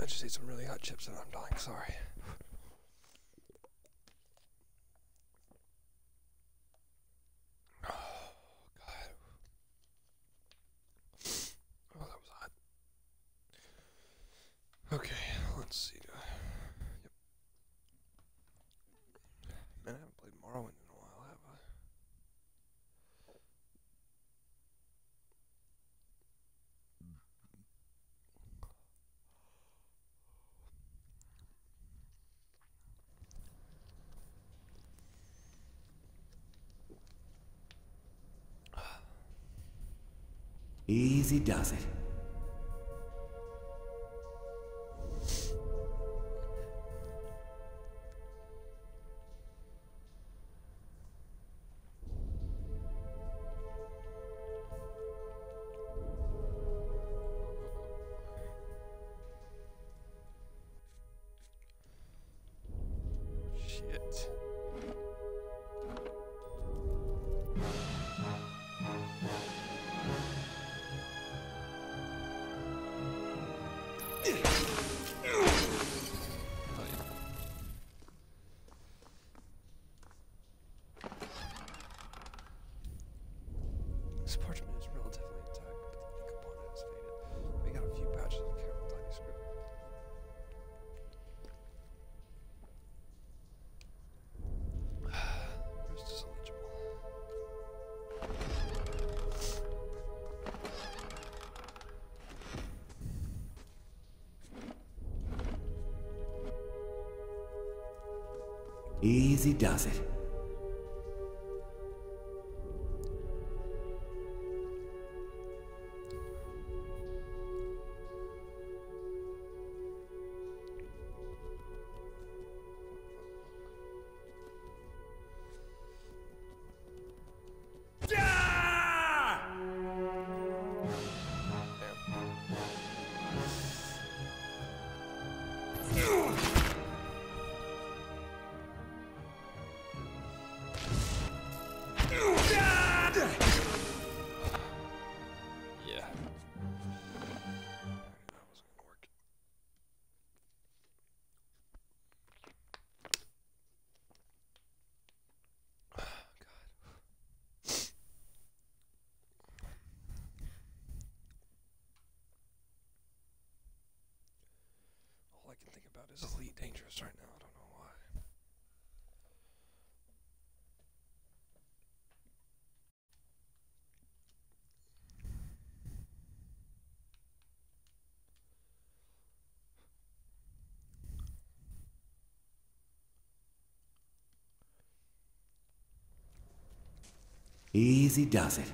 just ate some really hot chips and I'm dying. Sorry. Oh, God. Oh, that was hot. Okay, let's see. Yep. Man, I haven't played Morrowind in a while, have I? Easy does it. Shit. This parchment is relatively intact, but the ink upon it has faded. We got a few patches of careful tiny script. Rest is illegible. Easy does it. Yeah. That wasn't gonna work. All I can think about is Elite Dangerous right now. I don't know why. Easy does it.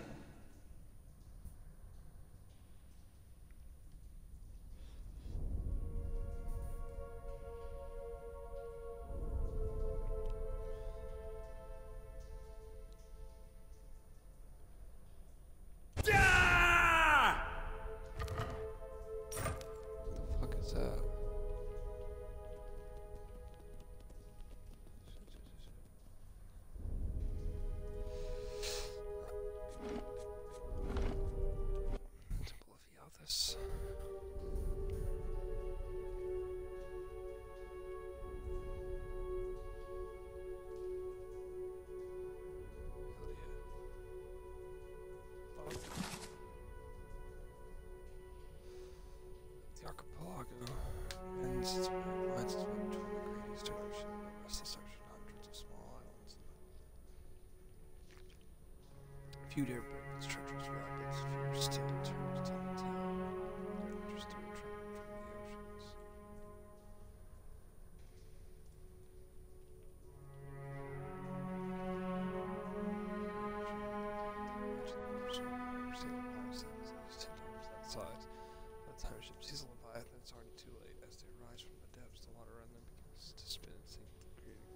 What the fuck is that? Temple of Iothis. Hell yeah. The archipelago ends its winds its way between the great eastern ocean and the restless ocean, hundreds of small islands. Few dare break its treacherous rapids, fewer still return to tell the tale. Their interested in traveling from the oceans. By the time a ship sees a Leviathan, it's already too late. As they rise from the depths, the water around them begins to spin and sink, creating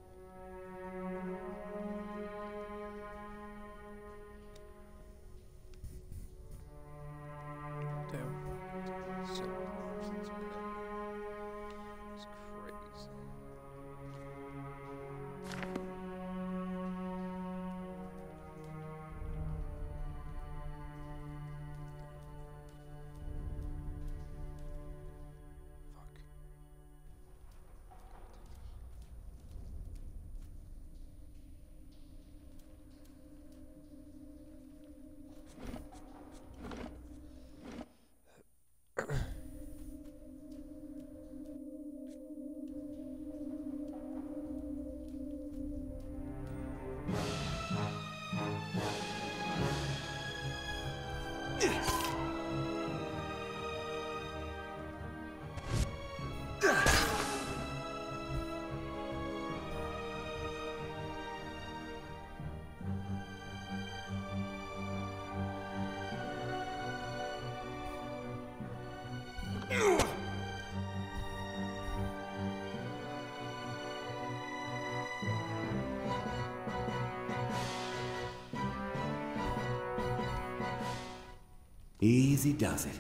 Easy does it.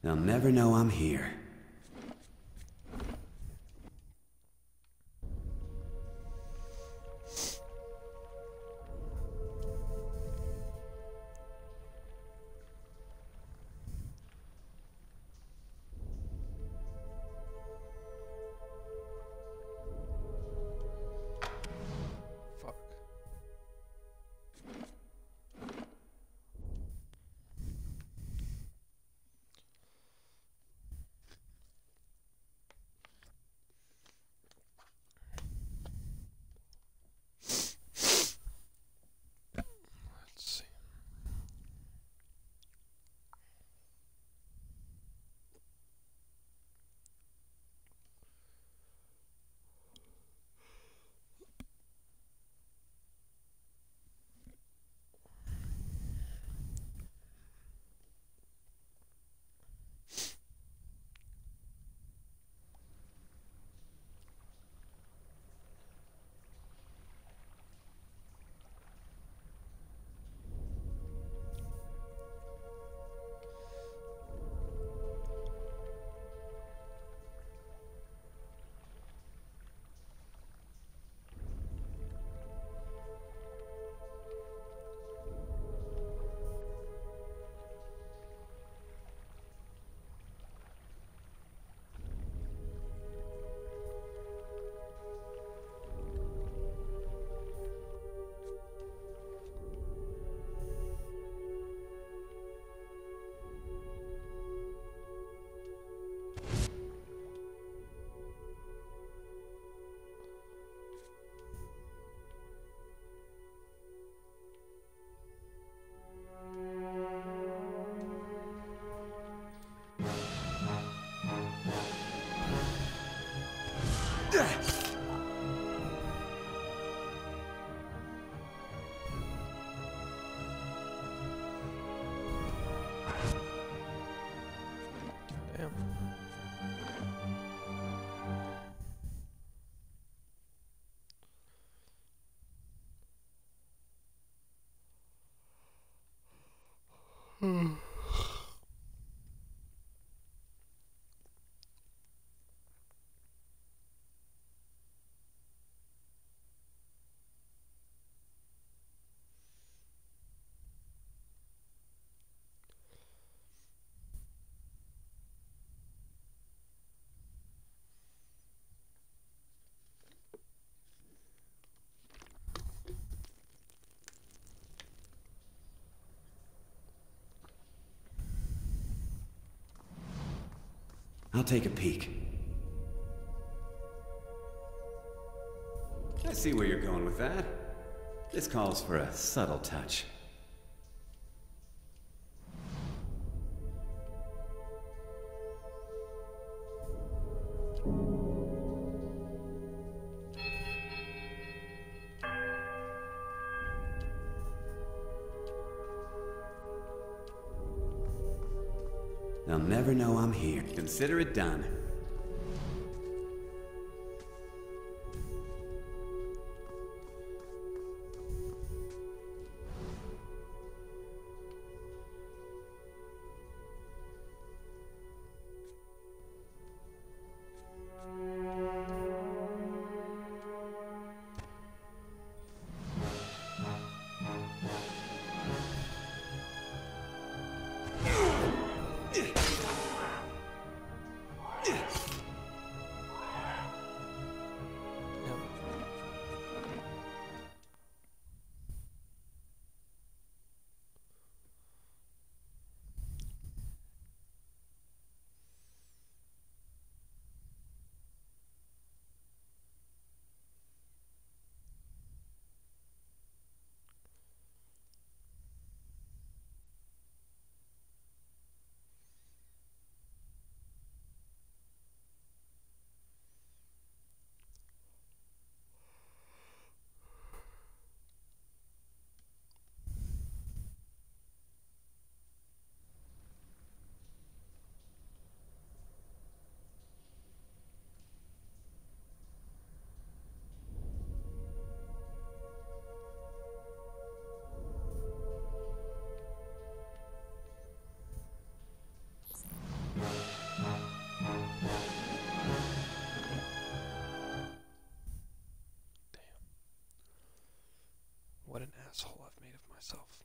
They'll never know I'm here. Fuck. Let's see. Damn. I'll take a peek. I see where you're going with that. This calls for a subtle touch. They'll never know I'm here. Consider it done. asshole I've made of myself.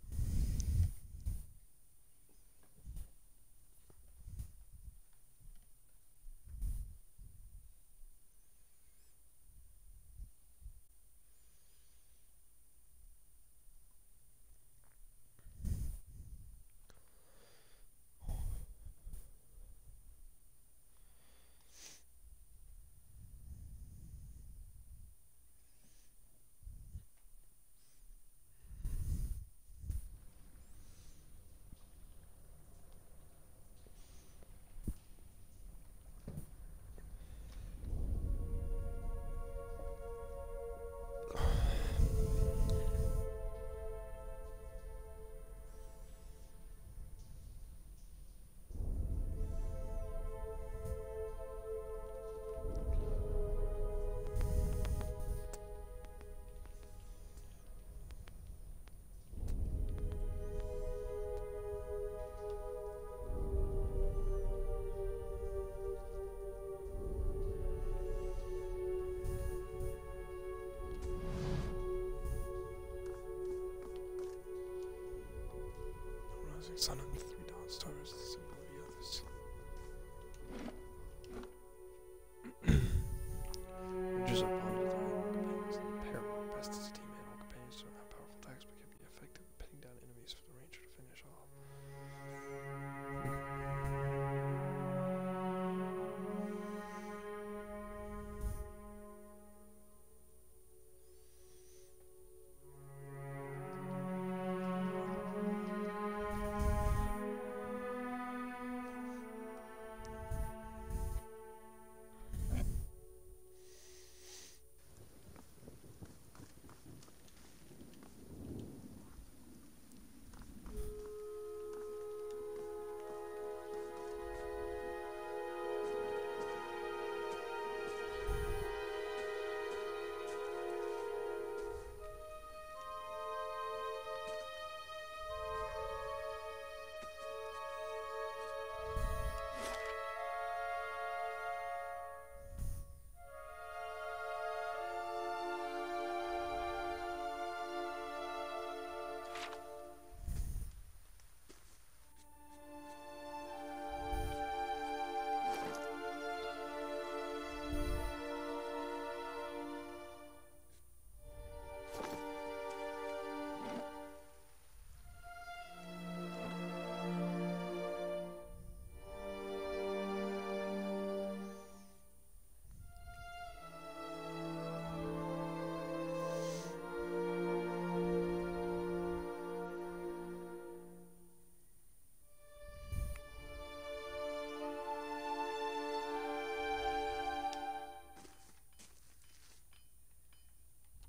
Rising sun and the three dawn stars, the symbol of the others. Rangers are bonded to animal companions, and the pair work best as a team. Animal companions don't have powerful attacks, but can be effective at pinning down enemies for the ranger to finish off.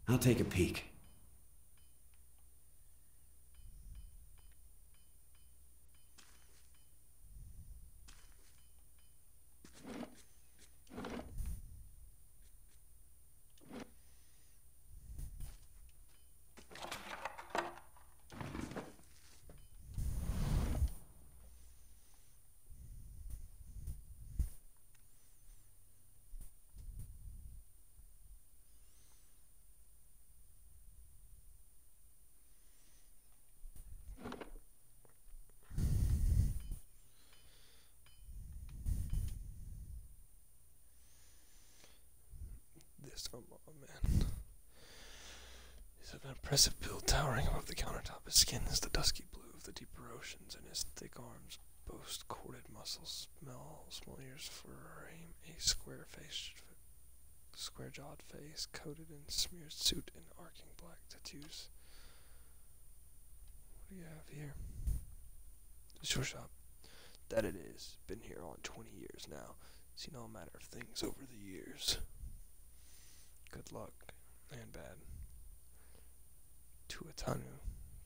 I'll take a peek. Oh man. He's an impressive build towering above the countertop. His skin is the dusky blue of the deeper oceans, and his thick arms boast corded muscles, small ears for a square-jawed face, coated in smeared suit and arcing black tattoos. What do you have here? It's your shop. That it is. Been here on 20 years now. Seen all manner of things over the years. Good luck, and bad. Tuatanu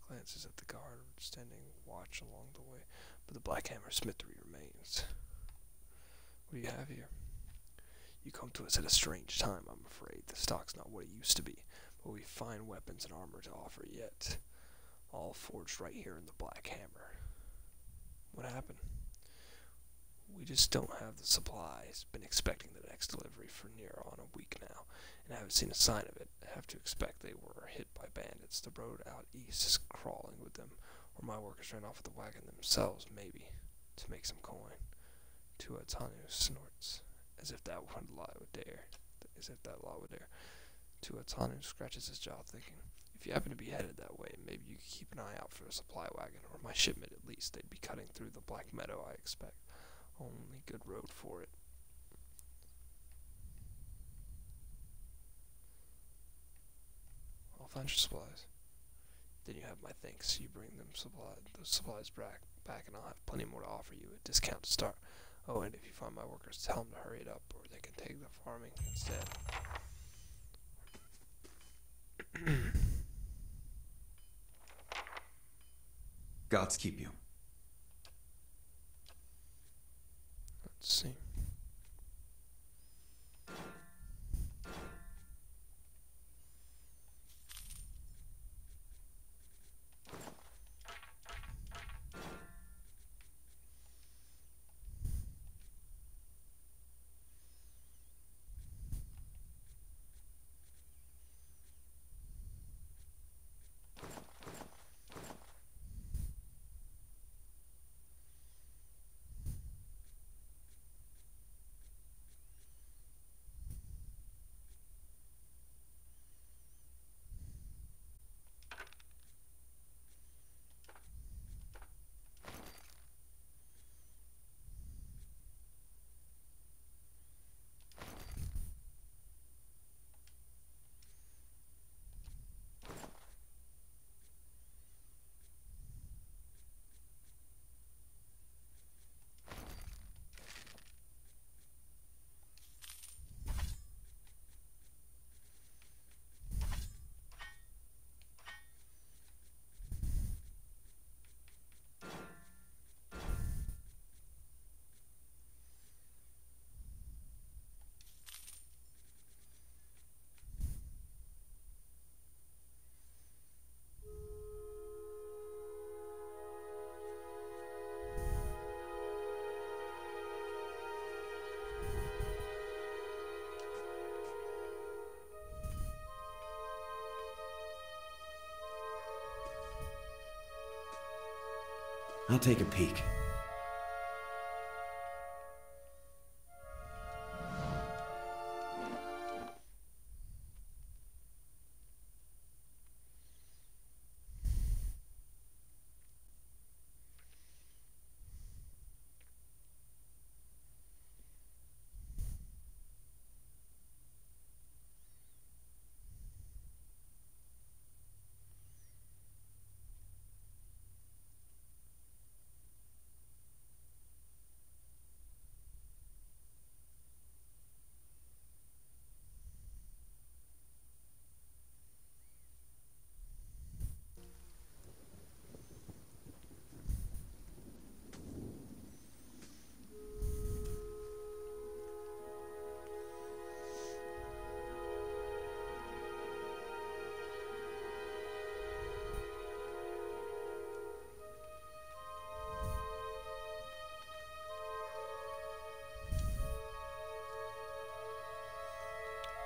glances at the guard standing watch along the way, but the Black Hammer smithery remains. What do you have here? You come to us at a strange time, I'm afraid. The stock's not what it used to be, but we've fine weapons and armor to offer yet. All forged right here in the Black Hammer. What happened? We just don't have the supplies. Been expecting the next delivery for near on a week now, and haven't seen a sign of it. I have to expect they were hit by bandits. The road out east is crawling with them, or my workers ran off with the wagon themselves, maybe, to make some coin. Tuatanu snorts, as if that would lie would dare. As if that law would dare. Tuatanu scratches his jaw, thinking, if you happen to be headed that way, maybe you could keep an eye out for a supply wagon, or my shipment at least. They'd be cutting through the Black Meadow, I expect. Only good road for it. I'll find your supplies. Then you have my thanks. You bring them those supplies back, and I'll have plenty more to offer you. A discount to start. Oh, and if you find my workers, tell them to hurry it up, or they can take the farming instead. Gods keep you. Let's see. I'll take a peek.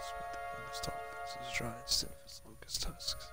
Smith the longest talk is dry instead of his locust tusks.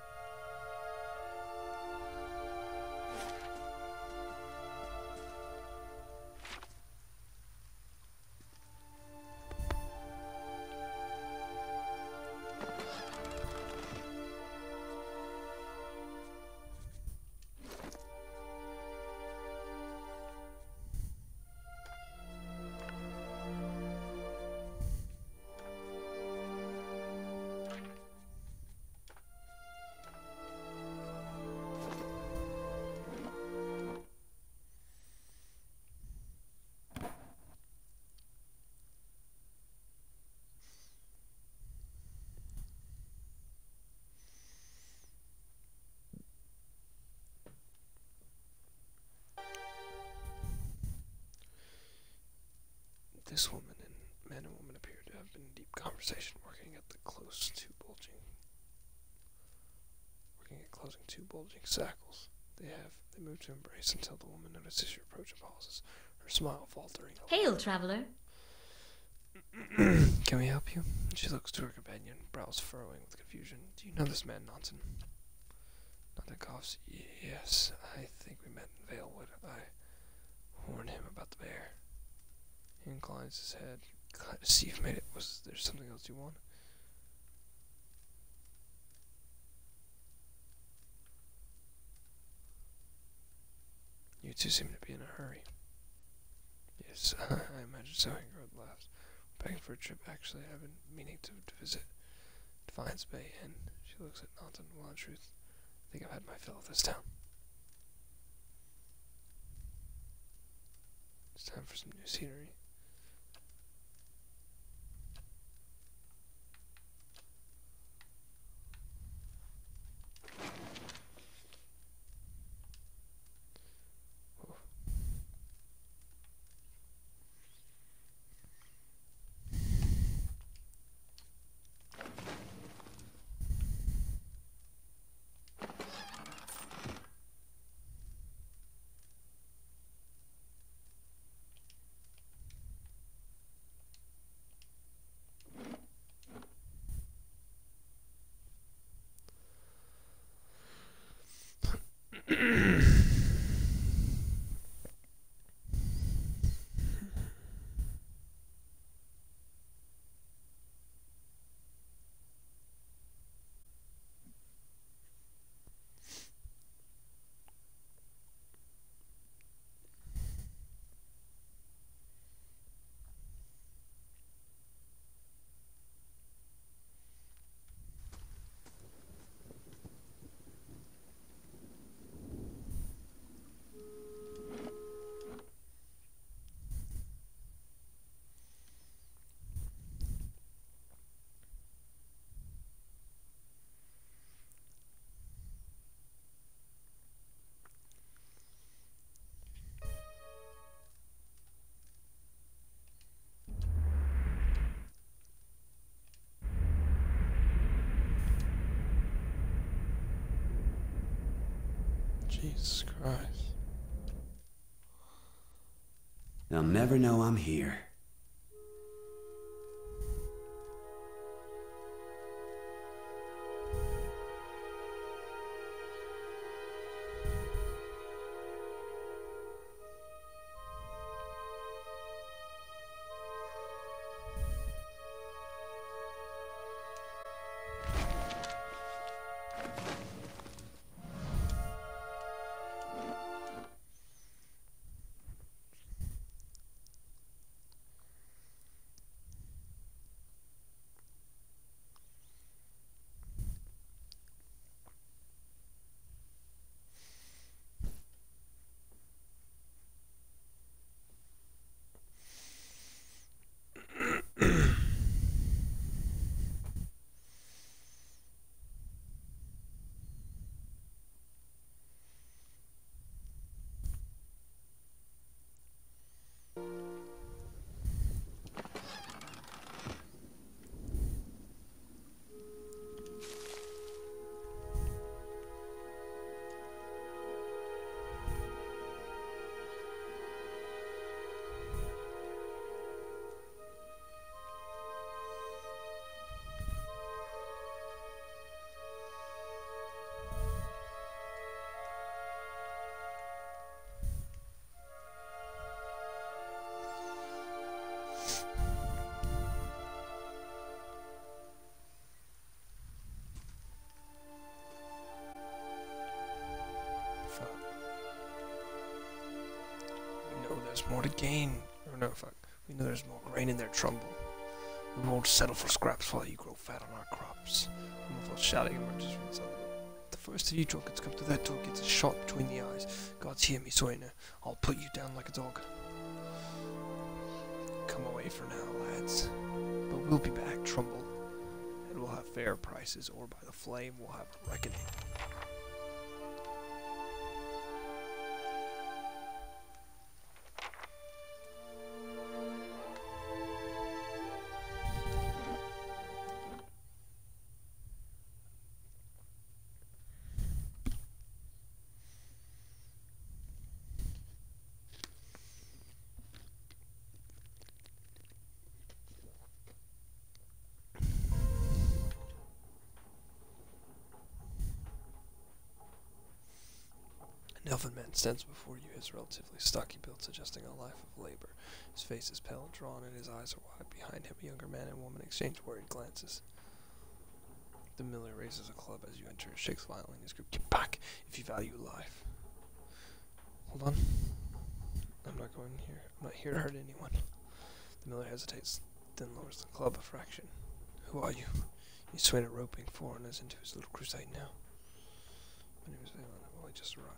This woman and man and woman appear to have been in deep conversation, working at closing two bulging sackles. They move to embrace until the woman notices your approach and pauses. her smile faltering. Hail, traveler. Can we help you? She looks to her companion, brows furrowing with confusion. Do you know this man, Nansen? Nansen coughs. Yes, I think we met in Valewood. I warned him about the bear. He inclines his head. Glad to see you've made it. Was there something else you want? You two seem to be in a hurry. Yes, I imagine so. Ingrid laughs. Begging for a trip. Actually, I've been meaning to visit Defiance Bay Inn. She looks at Nansen. Well, in truth, I think I've had my fill of this town. It's time for some new scenery. Jesus Christ. They'll never know I'm here. Fuck. We know there's more to gain. Or no, fuck. We know there's more grain in their Trumbull. We won't settle for scraps while you grow fat on our crops. A muffled shouting emerges from inside the door. The first of you drunkards come through that door gets a shot between the eyes. Gods hear me, Soina. I'll put you down like a dog. Come away for now, lads. But we'll be back, Trumbull. And we'll have fair prices, or by the flame we'll have a reckoning. An elven man stands before you, his relatively stocky build suggesting a life of labor. His face is pale and drawn, and his eyes are wide. Behind him, a younger man and woman exchange worried glances. The miller raises a club as you enter and shakes violently in his grip. Get back, if you value life. Hold on. I'm not going here. I'm not here to hurt anyone. The miller hesitates, then lowers the club a fraction. Who are you? You swing at roping foreigners into his little crusade now. My name is Valen. Well, I just arrived.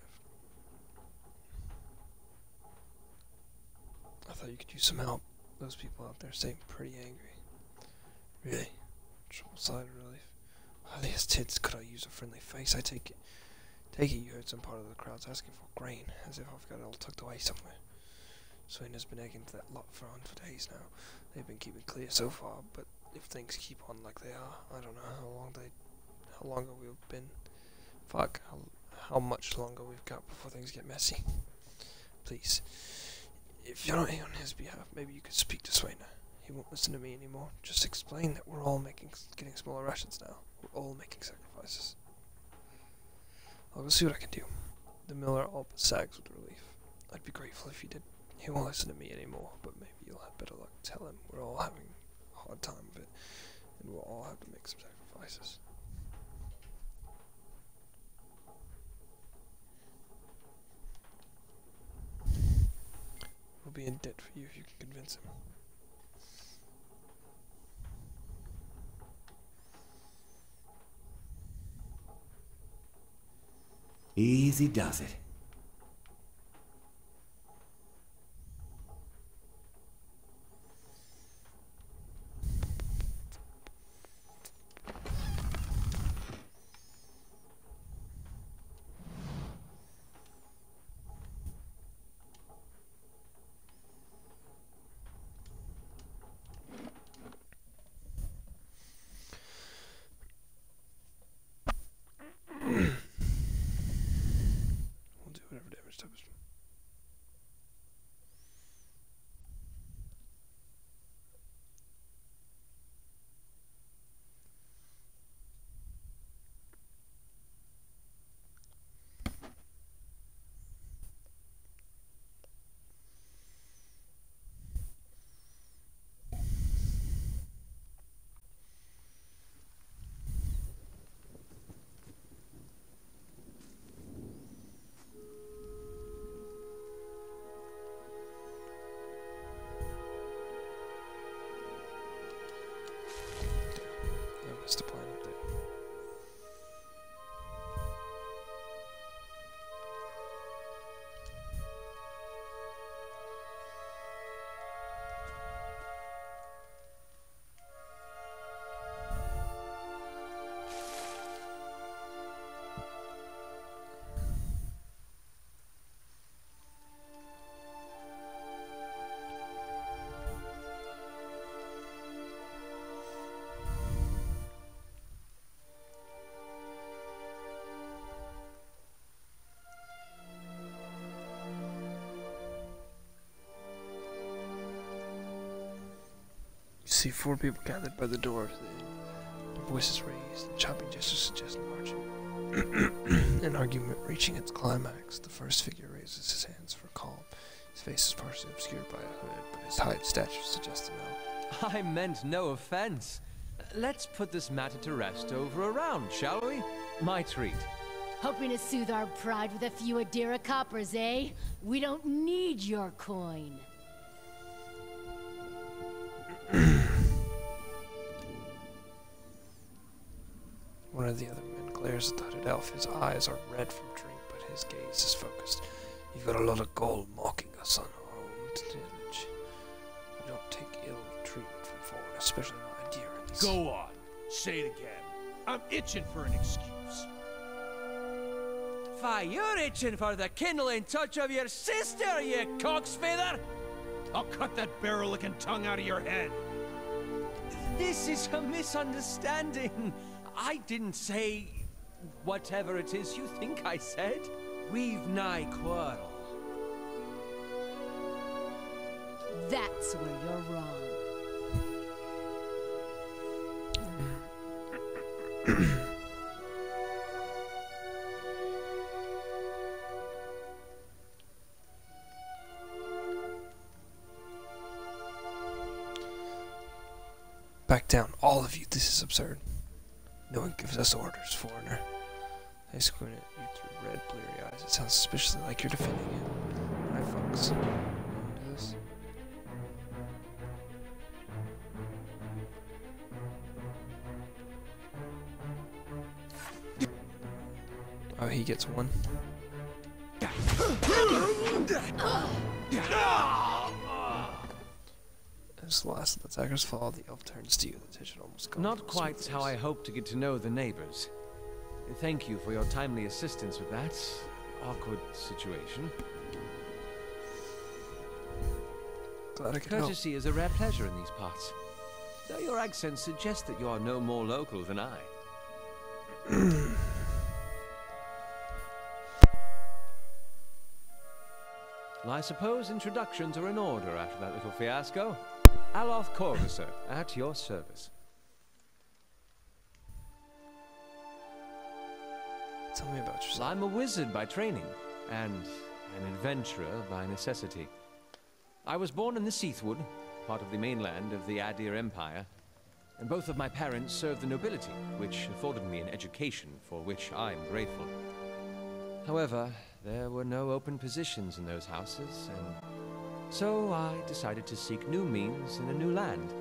I thought you could use some help. Those people out there seem pretty angry. Really? Trouble side of relief. Are they as tits? Could I use a friendly face? I take it. You heard some part of the crowd's asking for grain, as if I've got it all tucked away somewhere. Swain has been egging that lot for days now. They've been keeping clear so far, but if things keep on like they are, I don't know how long have we been. Fuck, how much longer we've got before things get messy. Please, if you're not here on his behalf, maybe you could speak to Swainer. He won't listen to me anymore. Just explain that we're all getting smaller rations now. We're all making sacrifices. I'll go see what I can do. The miller all but sags with relief. I'd be grateful if you did. He won't listen to me anymore, but maybe you'll have better luck. Tell him we're all having a hard time of it, and we'll all have to make some sacrifices. We'll be in debt for you if you can convince him. Easy does it. We'll do whatever damage does. I missed a plan up there. You see 4 people gathered by the door. Their voices raised, and chopping gestures suggest marching. An argument reaching its climax, the first figure raises his hands for calm. His face is partially obscured by a hood, but his height and stature suggest an elf. I meant no offense. Let's put this matter to rest over a round, shall we? My treat. Hoping to soothe our pride with a few Adira coppers, eh? We don't need your coin. One of the other men glares at the hooded elf. His eyes are red from drink, but his gaze is focused. You've got a lot of gold mocking us on our own tillage. We don't take ill treatment from foreigners, especially not Adirans. Go on. Say it again. I'm itching for an excuse. Why, you're itching for the kindling touch of your sister, you cocksfeather! I'll cut that barrel-licking tongue out of your head. This is a misunderstanding. I didn't say whatever it is you think I said. We've nigh quarrel. That's where you're wrong. Back down, all of you. This is absurd. No one gives us orders, foreigner. I squint at you through red, bleary eyes. It sounds suspiciously like you're defending it. Alright, folks. Do this. Oh, he gets one. As the last of the attackers fall, the elf turns to you. The tension almost gone. Not quite how I hoped to get to know the neighbors. Thank you for your timely assistance with that awkward situation. Glad I could help. Courtesy is a rare pleasure in these parts. Though your accent suggests that you are no more local than I. Well, I suppose introductions are in order after that little fiasco. Aloth Corvusser, at your service. Tell me about yourself. I'm a wizard by training, and an adventurer by necessity. I was born in the Seathwood, part of the mainland of the Adir Empire, and both of my parents served the nobility, which afforded me an education for which I'm grateful. However, there were no open positions in those houses, and so I decided to seek new means in a new land.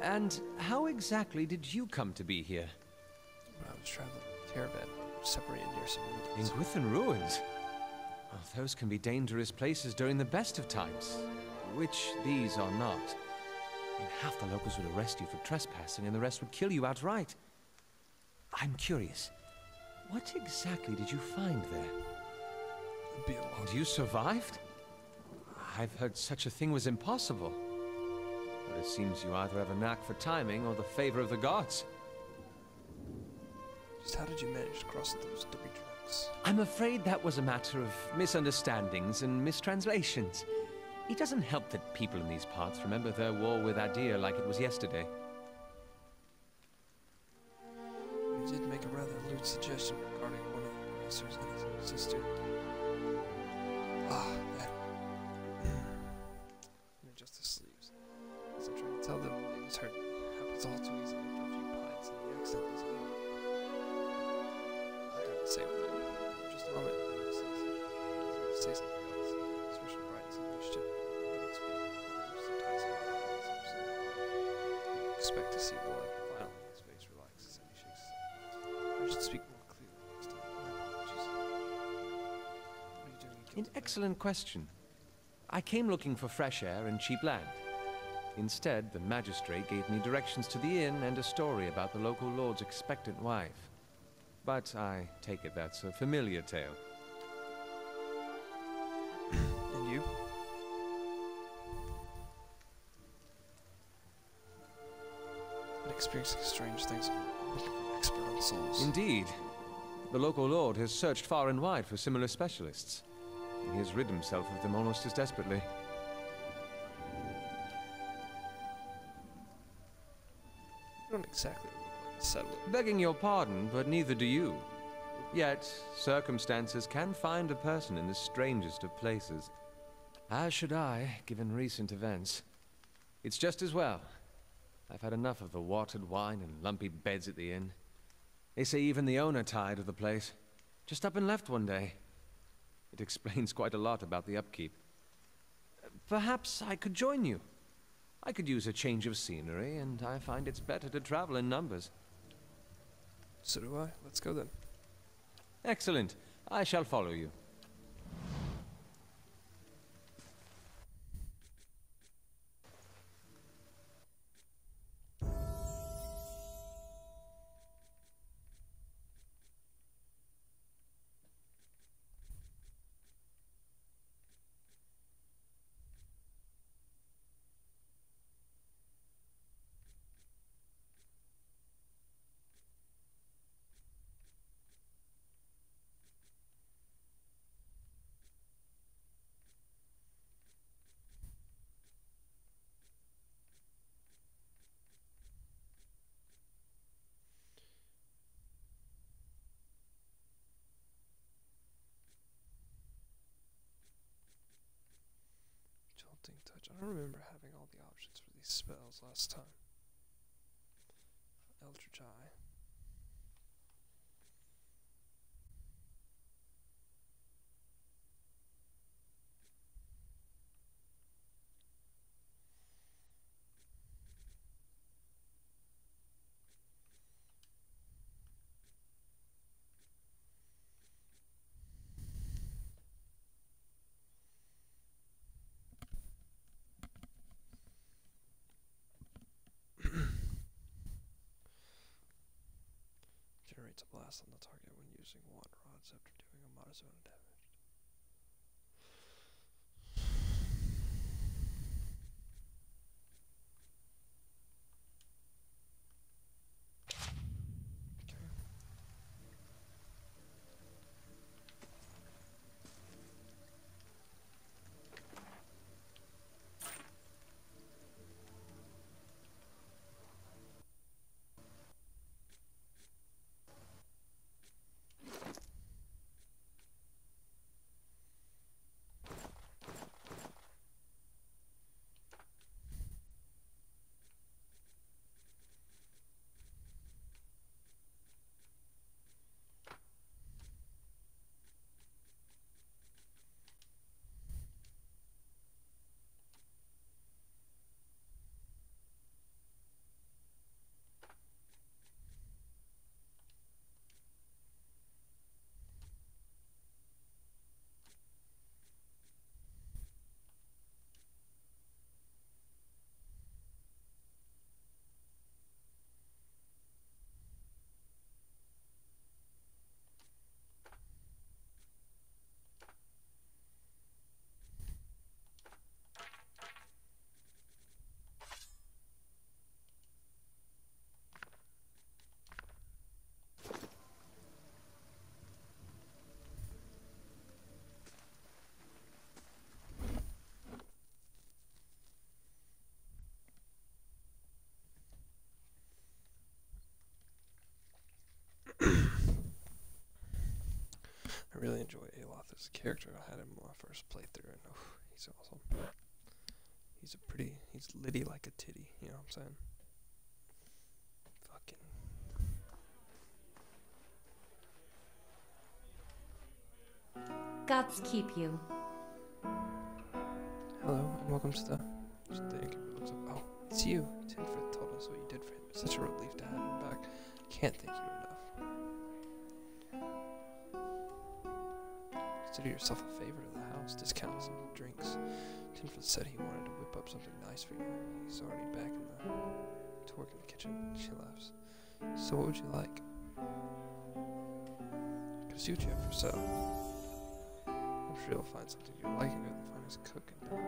And how exactly did you come to be here? When I was traveling with a caravan, separated near some In ruins. Gwithan Ruins? Well, those can be dangerous places during the best of times, which these are not. I mean, half the locals would arrest you for trespassing and the rest would kill you outright. I'm curious, what exactly did you find there? It'd be a long And you survived? I've heard such a thing was impossible. But it seems you either have a knack for timing or the favor of the gods. Just how did you manage to cross those three tracks? I'm afraid that was a matter of misunderstandings and mistranslations. It doesn't help that people in these parts remember their war with Adir like it was yesterday. You did make a rather lewd suggestion regarding one of the aggressors and his sister. Ah, that. Let me adjust the sleeves. As I try to tell them it was hurt me. Happens all too easily after a few pints, and the accent is new. I didn't say what they did. Just a moment. He says. He's about to say something else. His expression brightens and mischief. He didn't speak. Sometimes he expect to see blood. Finally, his face relaxes and he shakes his head. I should speak more clearly next time. My apologies. What are you doing? An excellent question. I came looking for fresh air and cheap land. Instead, the magistrate gave me directions to the inn and a story about the local lord's expectant wife. But I take it that's a familiar tale. And you? Been experiencing strange things. I'm looking for an expert on souls. Indeed. The local lord has searched far and wide for similar specialists. And he has rid himself of them almost as desperately. You don't exactly look like a settler. Begging your pardon, but neither do you. Yet, circumstances can find a person in the strangest of places. As should I, given recent events. It's just as well. I've had enough of the watered wine and lumpy beds at the inn. They say even the owner tired of the place. Just up and left one day. It explains quite a lot about the upkeep. Perhaps I could join you. I could use a change of scenery, and I find it's better to travel in numbers. So do I. Let's go then. Excellent. I shall follow you. Jolting touch. I don't remember having all the options for these spells last time. Eldritch Eye. Generates a blast on the target when using water rods after doing a modest amount of damage. I really enjoy Aloth as a character. I had him on my first playthrough, and he's awesome. He's litty like a titty, you know what I'm saying? Fucking. Gods keep you. Hello, and welcome to the innkeeper looks up. Oh, it's you. Tinford told us what you did for him. It's such a relief to have him back. Can't thank you enough. Consider yourself a favorite of the house. Discounts and drinks. Tinford said he wanted to whip up something nice for you. He's already back to work in the kitchen. She laughs. So what would you like? Gotta see what you have for sale. I'm sure you'll find something you like and you're the finest cook in town.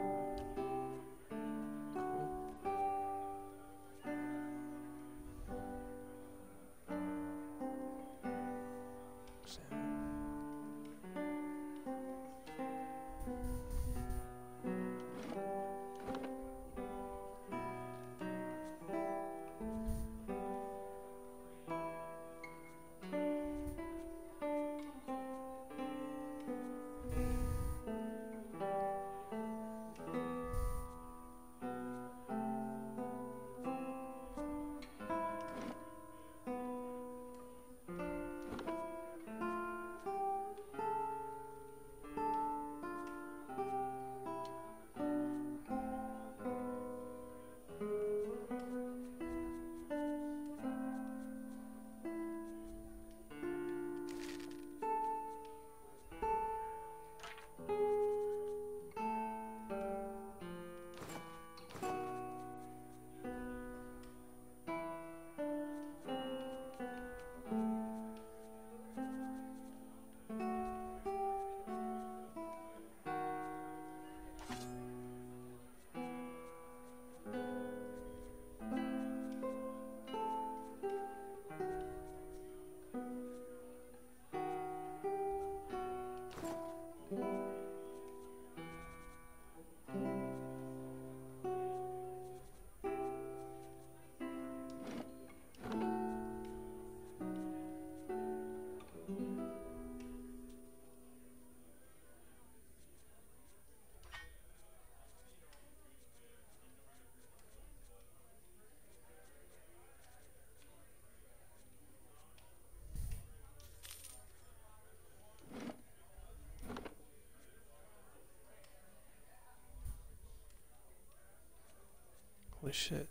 Holy shit.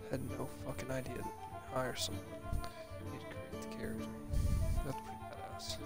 Had no fucking idea that you hire someone. You to create the character. That's pretty badass.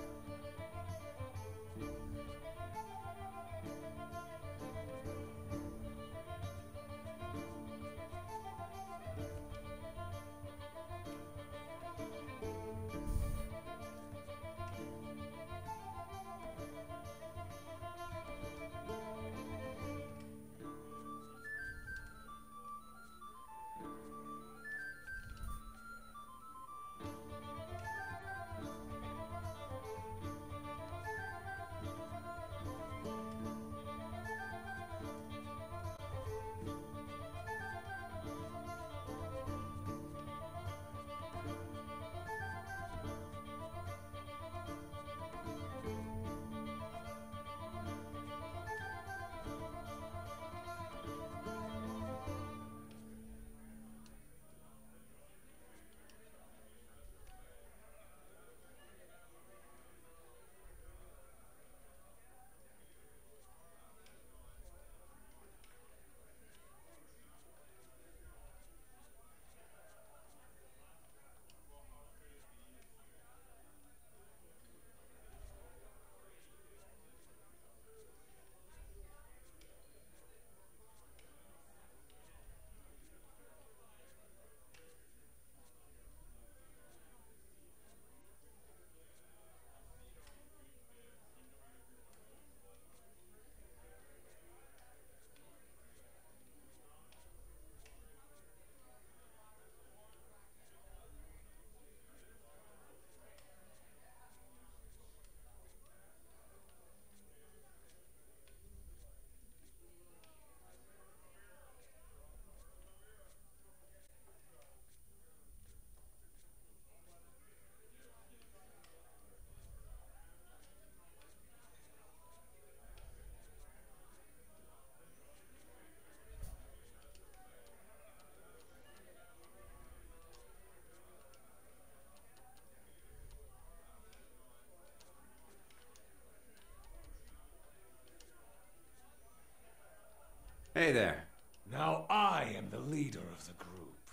Hey there. Now I am the leader of the group.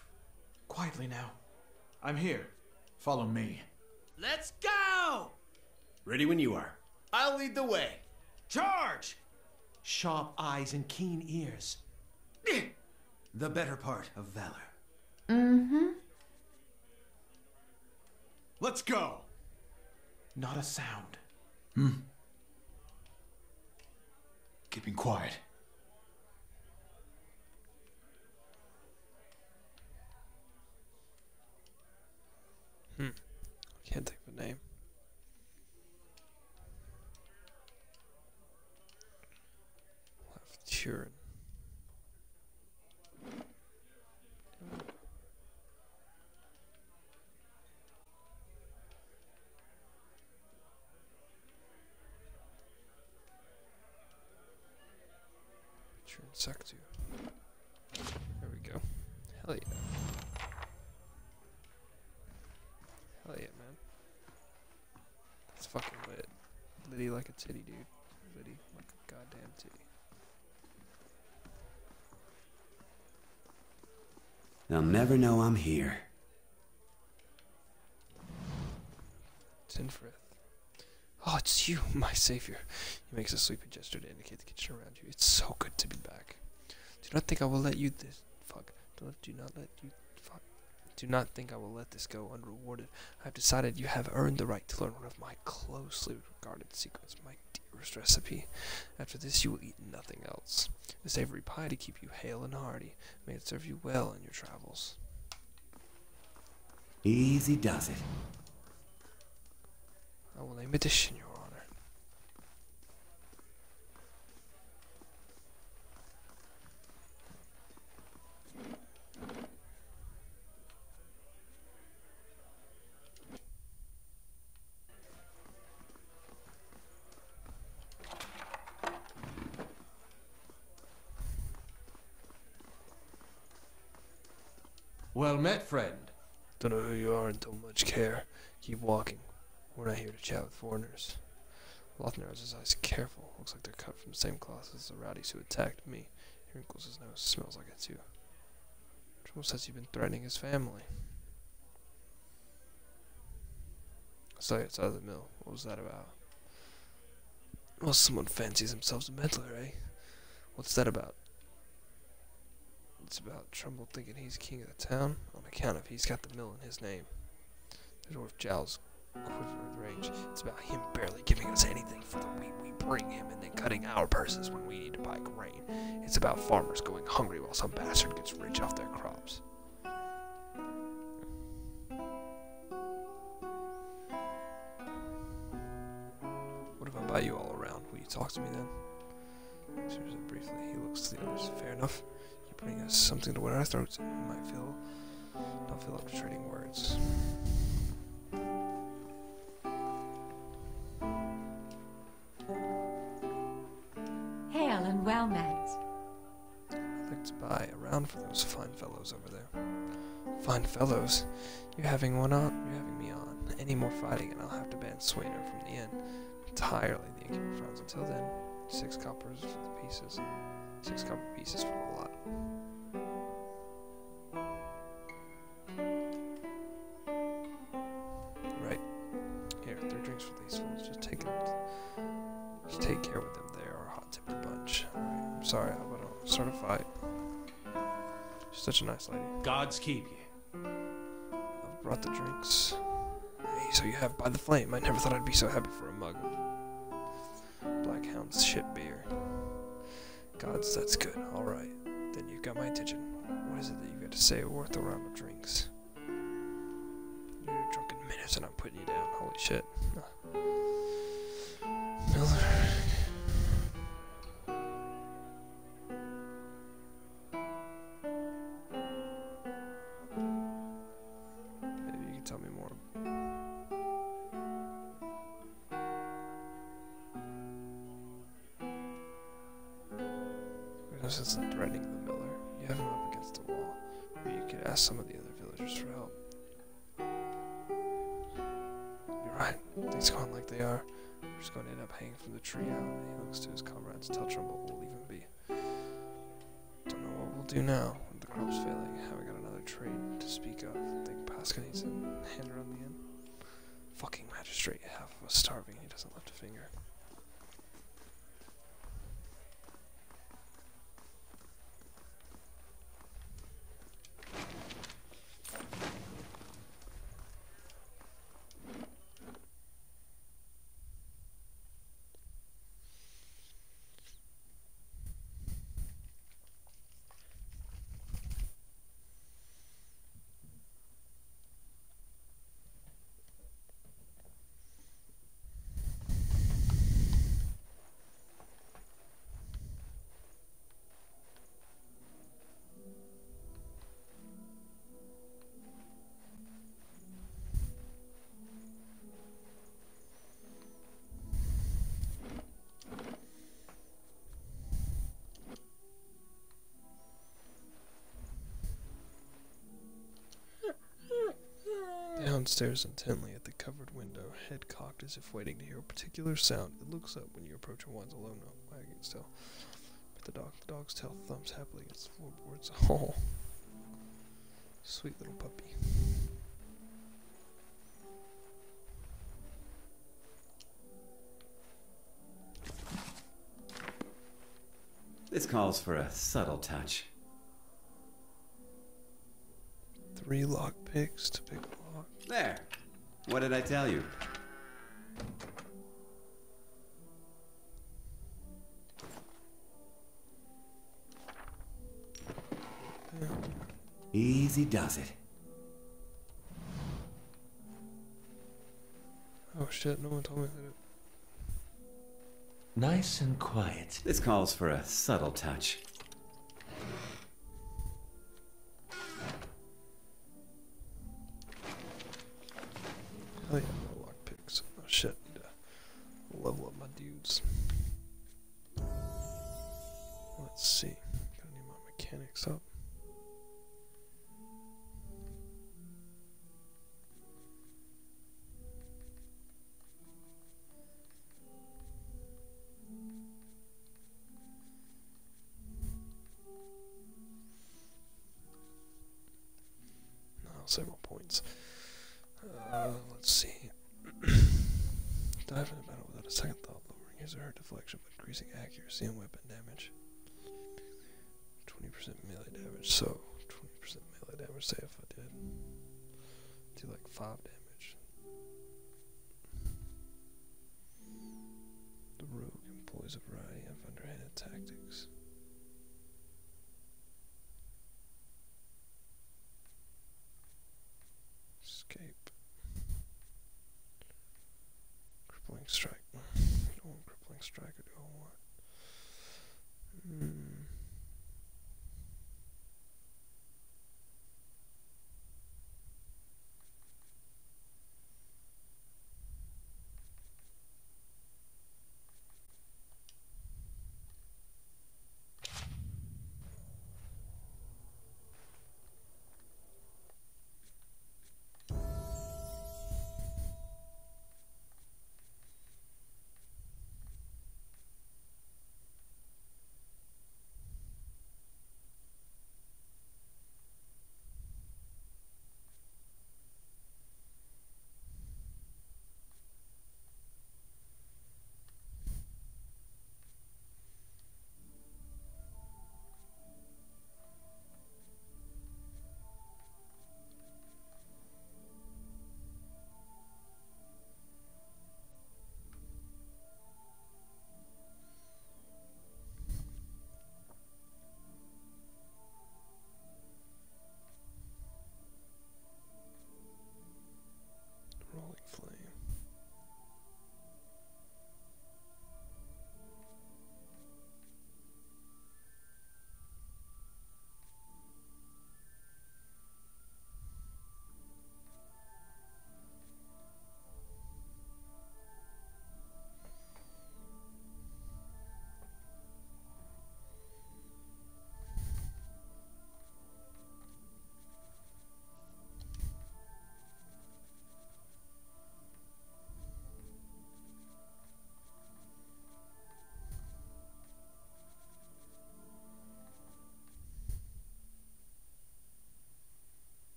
Quietly now. I'm here. Follow me. Let's go! Ready when you are. I'll lead the way. Charge! Sharp eyes and keen ears. The better part of valor. Let's go! Not a sound. Keeping quiet. Can't think of a name. Left Turin. Turin Sectu. There we go. Hell yeah. Hell yeah, man. That's fucking lit. Liddy like a titty, dude. Liddy like a goddamn titty. They'll never know I'm here. Sinfrith. Oh, it's you, my savior. He makes a sleepy gesture to indicate the kitchen around you. It's so good to be back. Do not think I will let you Do not think I will let this go unrewarded. I have decided you have earned the right to learn one of my closely regarded secrets, my dearest recipe. After this, you will eat nothing else. A savory pie to keep you hale and hearty. May it serve you well in your travels. Easy does it. I will name a dish in your honor. Well met, friend. Don't know who you are and don't much care. Keep walking. We're not here to chat with foreigners. Loth narrows his eyes. Careful. Looks like they're cut from the same cloth as the rowdies who attacked me. He wrinkles his nose. Smells like it too. Trouble says you've been threatening his family. I saw you outside of the mill. What was that about? Well, someone fancies themselves a meddler, eh? What's that about? It's about Trumbull thinking he's king of the town on account of he's got the mill in his name. The dwarf jowls quiver with rage. It's about him barely giving us anything for the wheat we bring him and then cutting our purses when we need to buy grain. It's about farmers going hungry while some bastard gets rich off their crops. What if I buy you all around? Will you talk to me then? Seriously, briefly, he looks to the others. Fair enough. You're putting us something to wet our throats and we might not feel up to trading words. Hail and well met. I'd like to buy a round for those fine fellows over there. Fine fellows? You're having one on? You're having me on. Any more fighting and I'll have to ban Swainer from the inn. Entirely, the innkeeper frowns. Until then, 6 coppers for the pieces. 6 copper pieces for the lot. Right. Here, 3 drinks for these fools. Just take care with them. They are a hot-tempered bunch. Alright, I'm sorry, how about I start a fight? She's such a nice lady. Gods keep you. I've brought the drinks. Hey, so you have By the Flame. I never thought I'd be so happy for a mug. Blackhound's shit beer. Gods, that's good. Alright. Then you've got my attention. What is it that you got to say worth a round of drinks? You're a drunken menace and I'm putting you down. Holy shit. Miller. Maybe you can tell me more. No sense in threatening the miller. You have him up against the wall. Or you could ask some of the other villagers for help. You're right. Things going like they are. We're just going to end up hanging from the tree out. He looks to his comrades. Tell Trumbull we'll leave him be. Don't know what we'll do now. When the crop's failing, haven't got another trade to speak of. Think Pascal needs a hand around the inn. Fucking magistrate. Half of us starving. He doesn't lift a finger. Down stares intently at the covered window, head cocked as if waiting to hear a particular sound. It looks up when you approach and winds a low note, wagging its tail. But the dog's tail thumps happily against the floorboards. Oh, sweet little puppy. This calls for a subtle touch. 3 lockpicks to pick a lock. There. What did I tell you? Yeah. Easy does it. Oh shit, no one told me that it... Nice and quiet. This calls for a subtle touch. Oh yeah, no lockpicks. Oh shit, need to level up my dudes. Let's see. Gotta need my mechanics up. save more points. Let's see. Dive into battle without a second thought, lowering his or her deflection but increasing accuracy and weapon damage. 20% melee damage, so 20% melee damage, say if I did. Do like 5 damage. The rogue employs a variety of underhanded tactics. Escape. Crippling strike. You don't want crippling strike, or do I want?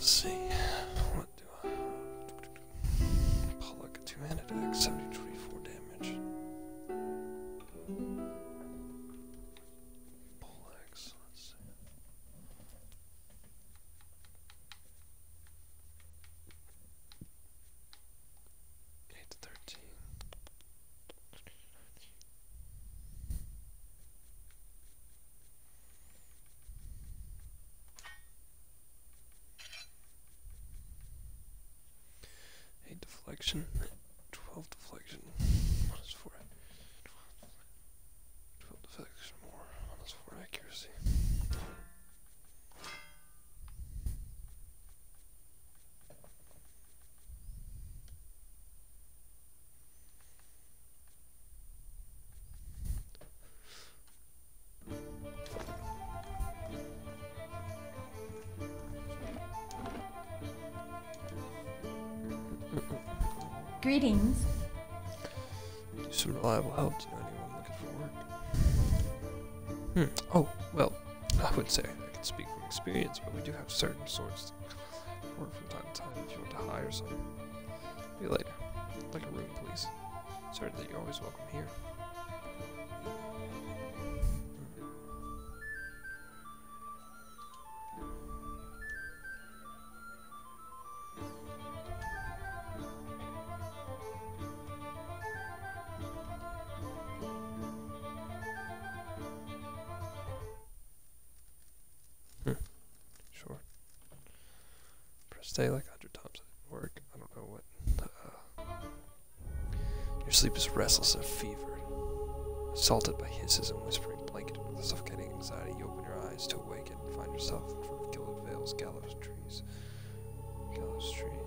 Let's see. What do I... Pollock, a two-handed axe, 70-24 damage. Poleaxe, let's see. Eight to 13. Deflection, 12 deflection, what is for it? 12 deflection more, what is for accuracy? Greetings. Some reliable help. Do you know anyone looking for work? Oh, well, I would say I can speak from experience, but we do have certain sorts that work from time to time if you want to hire some. See you later. Like a room, please. Certain that you're always welcome here. Sure. Press stay like 100 times. It didn't work. I don't know what. Your sleep is restless and fevered. Assaulted by hisses and whispering, blanketed with a suffocating anxiety, you open your eyes to awaken and find yourself in front of Gilded Vale's gallows trees. Gallows tree.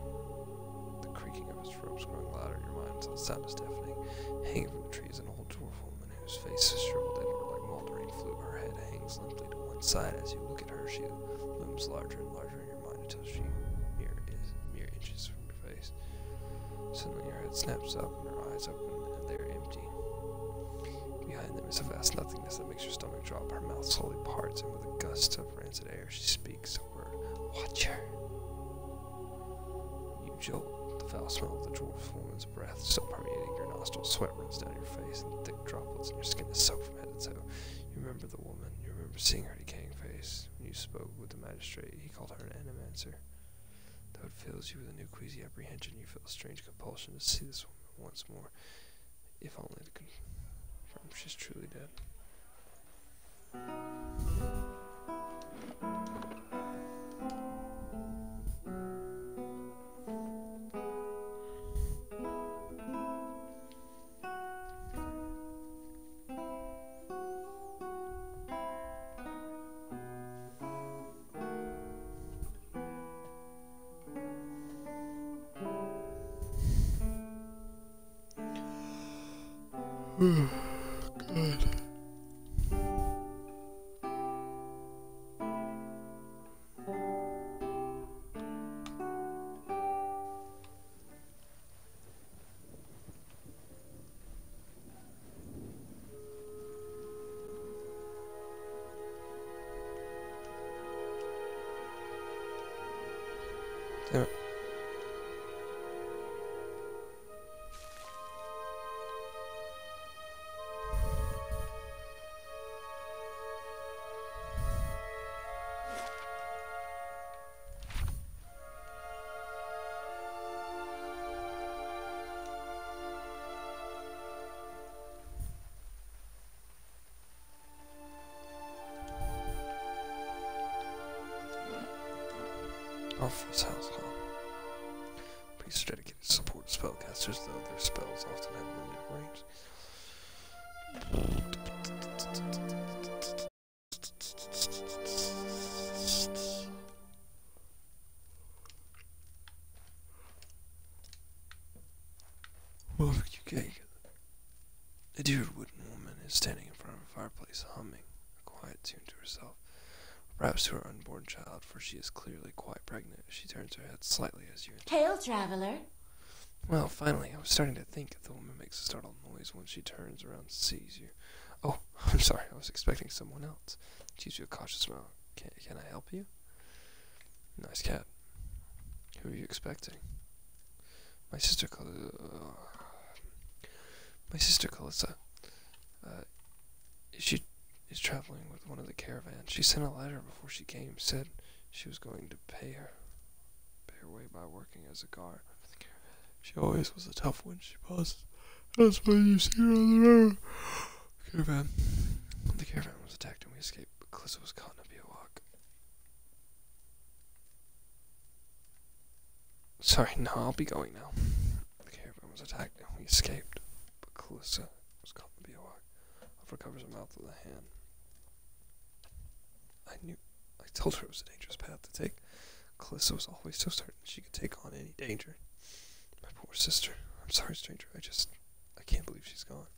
The creaking of its ropes growing louder in your mind until the sound is deafening. Hanging from the tree is an old dwarf woman whose face is shriveled inward like moldering flue. Her head hangs limply to one side. As you look at her, she looms larger and larger in your mind until she mere inches from your face. Suddenly your head snaps up and her eyes open and they are empty. Behind them is a vast nothingness that makes your stomach drop. Her mouth slowly parts and with a gust of rancid air she speaks a word. Watcher! You jolt. The foul smell of the dwarf woman's breath still permeating your nostrils. Sweat runs down your face and thick droplets and your skin is soaked from head to toe. You remember the woman. You remember seeing her decaying face. When you spoke with the magistrate, he called her an animancer. Though it fills you with a new queasy apprehension, you feel a strange compulsion to see this woman once more, if only to confirm she's truly dead. Good. Damn it. Orpheus House, huh? Priests are dedicated to support spellcasters, though their spells often have limited range. Well, a dear wooden woman is standing in front of a fireplace, humming a quiet tune to herself. Perhaps to her unborn child, for she is clearly quite pregnant. She turns her head slightly as you enter. Hail, traveler. Well, finally, I was starting to think if the woman makes a startled noise when she turns around and sees you. Oh, I'm sorry, I was expecting someone else. She gives you a cautious smile. Can I help you? Nice cat. Who are you expecting? My sister Calissa. She is traveling with one of the caravans. She sent a letter before she came, said she was going to pay her way by working as a guard. She always was a tough one. She paused. That's why you see her on the road. Caravan. The caravan was attacked and we escaped, but Calissa was caught in a bivouac. Sorry, no, I'll be going now. The caravan was attacked and we escaped, but Calissa was caught in the bivouac. Alfred covers her mouth with a hand. I told her it was a dangerous path to take. Calissa was always so certain she could take on any danger. My poor sister. I'm sorry, stranger. I can't believe she's gone.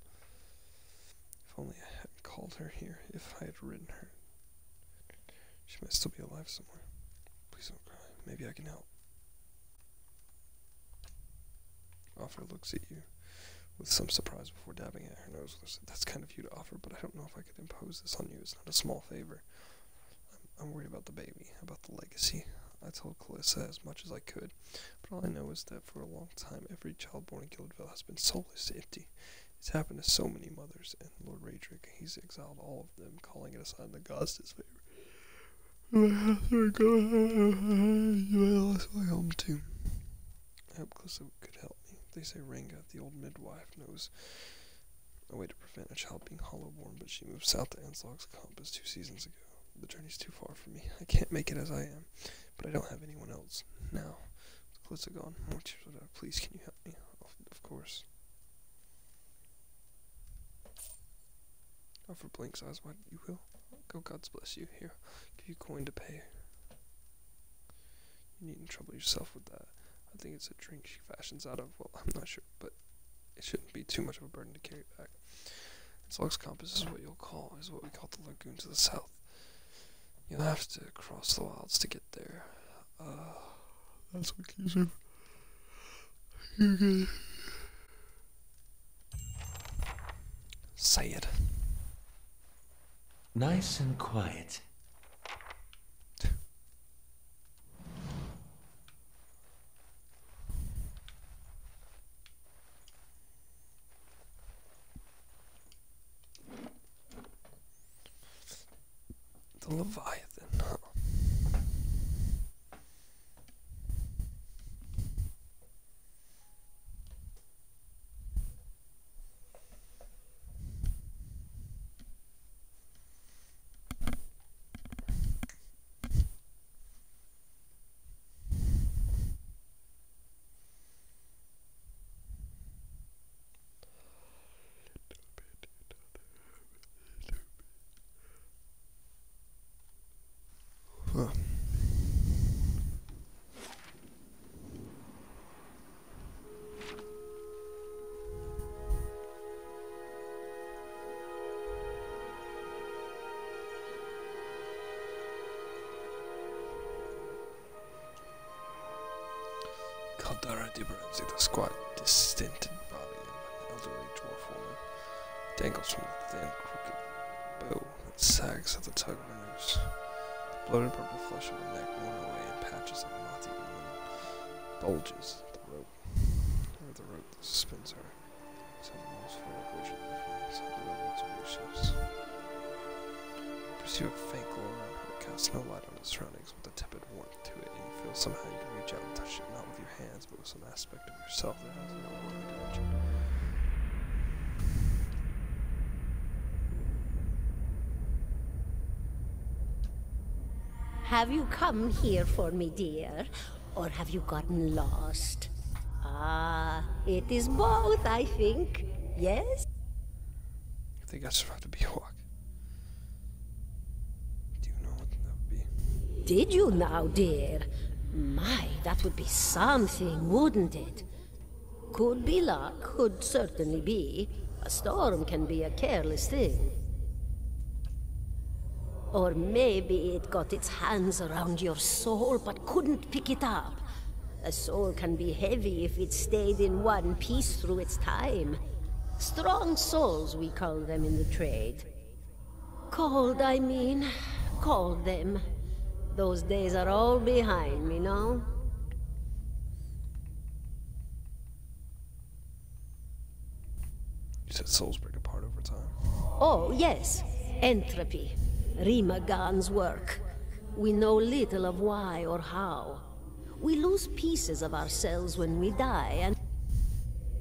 If only I hadn't called her here. If I had ridden her. She might still be alive somewhere. Please don't cry. Maybe I can help. Alfred looks at you with some surprise before dabbing at her nose. That's kind of you to offer, but I don't know if I could impose this on you. It's not a small favor. I'm worried about the baby, about the legacy. I told Calissa as much as I could, but all I know is that for a long time, every child born in Guildville has been soulless, empty. It's happened to so many mothers, and Lord Raedric, he's exiled all of them, calling it a sign that God's disfavor. I lost my home too. I hope Calissa could help me. They say Ranga, the old midwife, knows a way to prevent a child being hollow-born, but she moved south to Anslog's Compass 2 seasons ago. The journey's too far for me. I can't make it as I am, but I don't have anyone else. Now, with Calissa gone, more tears would have. Please, can you help me? Of course. Alfred blinks eyes wide. You will? Go, God's bless you. Here, I'll give you coin to pay. You needn't trouble yourself with that. I think it's a drink she fashions out of. Well, I'm not sure, but it shouldn't be too much of a burden to carry back. Anslog's Compass is what we call the lagoon to the south. You'll have to cross the wilds to get there. That's what keeps her. You're good. Say it. Nice and quiet. The Leviathan, huh? Huh. Caldara di Bronzi, the squat, distended body of an elderly dwarf woman, dangles from the thin, crooked bow that sags at the tug of a noose. The bloated purple flesh of her neck worn away in patches of moth-eaten linen bulges the rope, or the rope that suspends her. Some walls fall rigidly from inside the levels of your shifts. Pursue a faint glow around her, cast no light on the surroundings with a tepid warmth to it, and you feel somehow you can reach out and touch it, not with your hands, but with some aspect of yourself that has no worldly dimension. Have you come here for me, dear? Or have you gotten lost? Ah, it is both, I think. Yes? I think I survived a bivouac. Do you know what that would be? Did you now, dear? My, that would be something, wouldn't it? Could be luck, could certainly be. A storm can be a careless thing. Or maybe it got its hands around your soul but couldn't pick it up. A soul can be heavy if it stayed in one piece through its time. Strong souls, we call them in the trade. Cold, I mean. Called them. Those days are all behind me now. said souls break apart over time. Oh, yes. Entropy. Rimagan's work. We know little of why or how. We lose pieces of ourselves when we die, and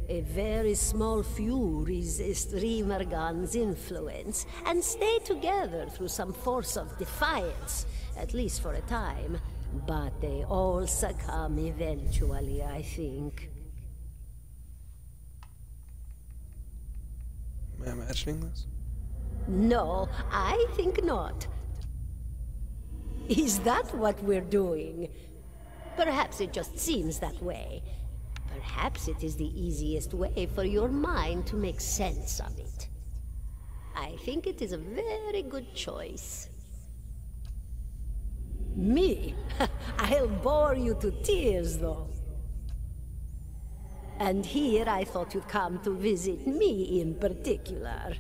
a very small few resist Rimergan's influence and stay together through some force of defiance, at least for a time. But they all succumb eventually, I think. Am I imagining this? No, I think not. Is that what we're doing? Perhaps it just seems that way. Perhaps it is the easiest way for your mind to make sense of it. I think it is a very good choice. Me? I'll bore you to tears, though. And here I thought you'd come to visit me in particular.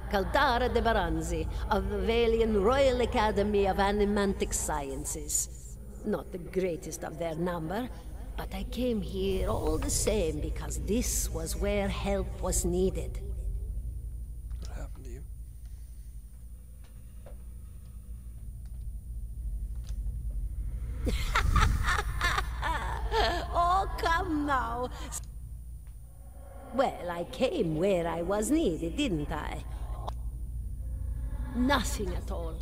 Caldara de Baranzi, of the Valian Royal Academy of Animantic Sciences. Not the greatest of their number, but I came here all the same because this was where help was needed. What happened to you? Oh, come now. Well, I came where I was needed, didn't I? Nothing at all.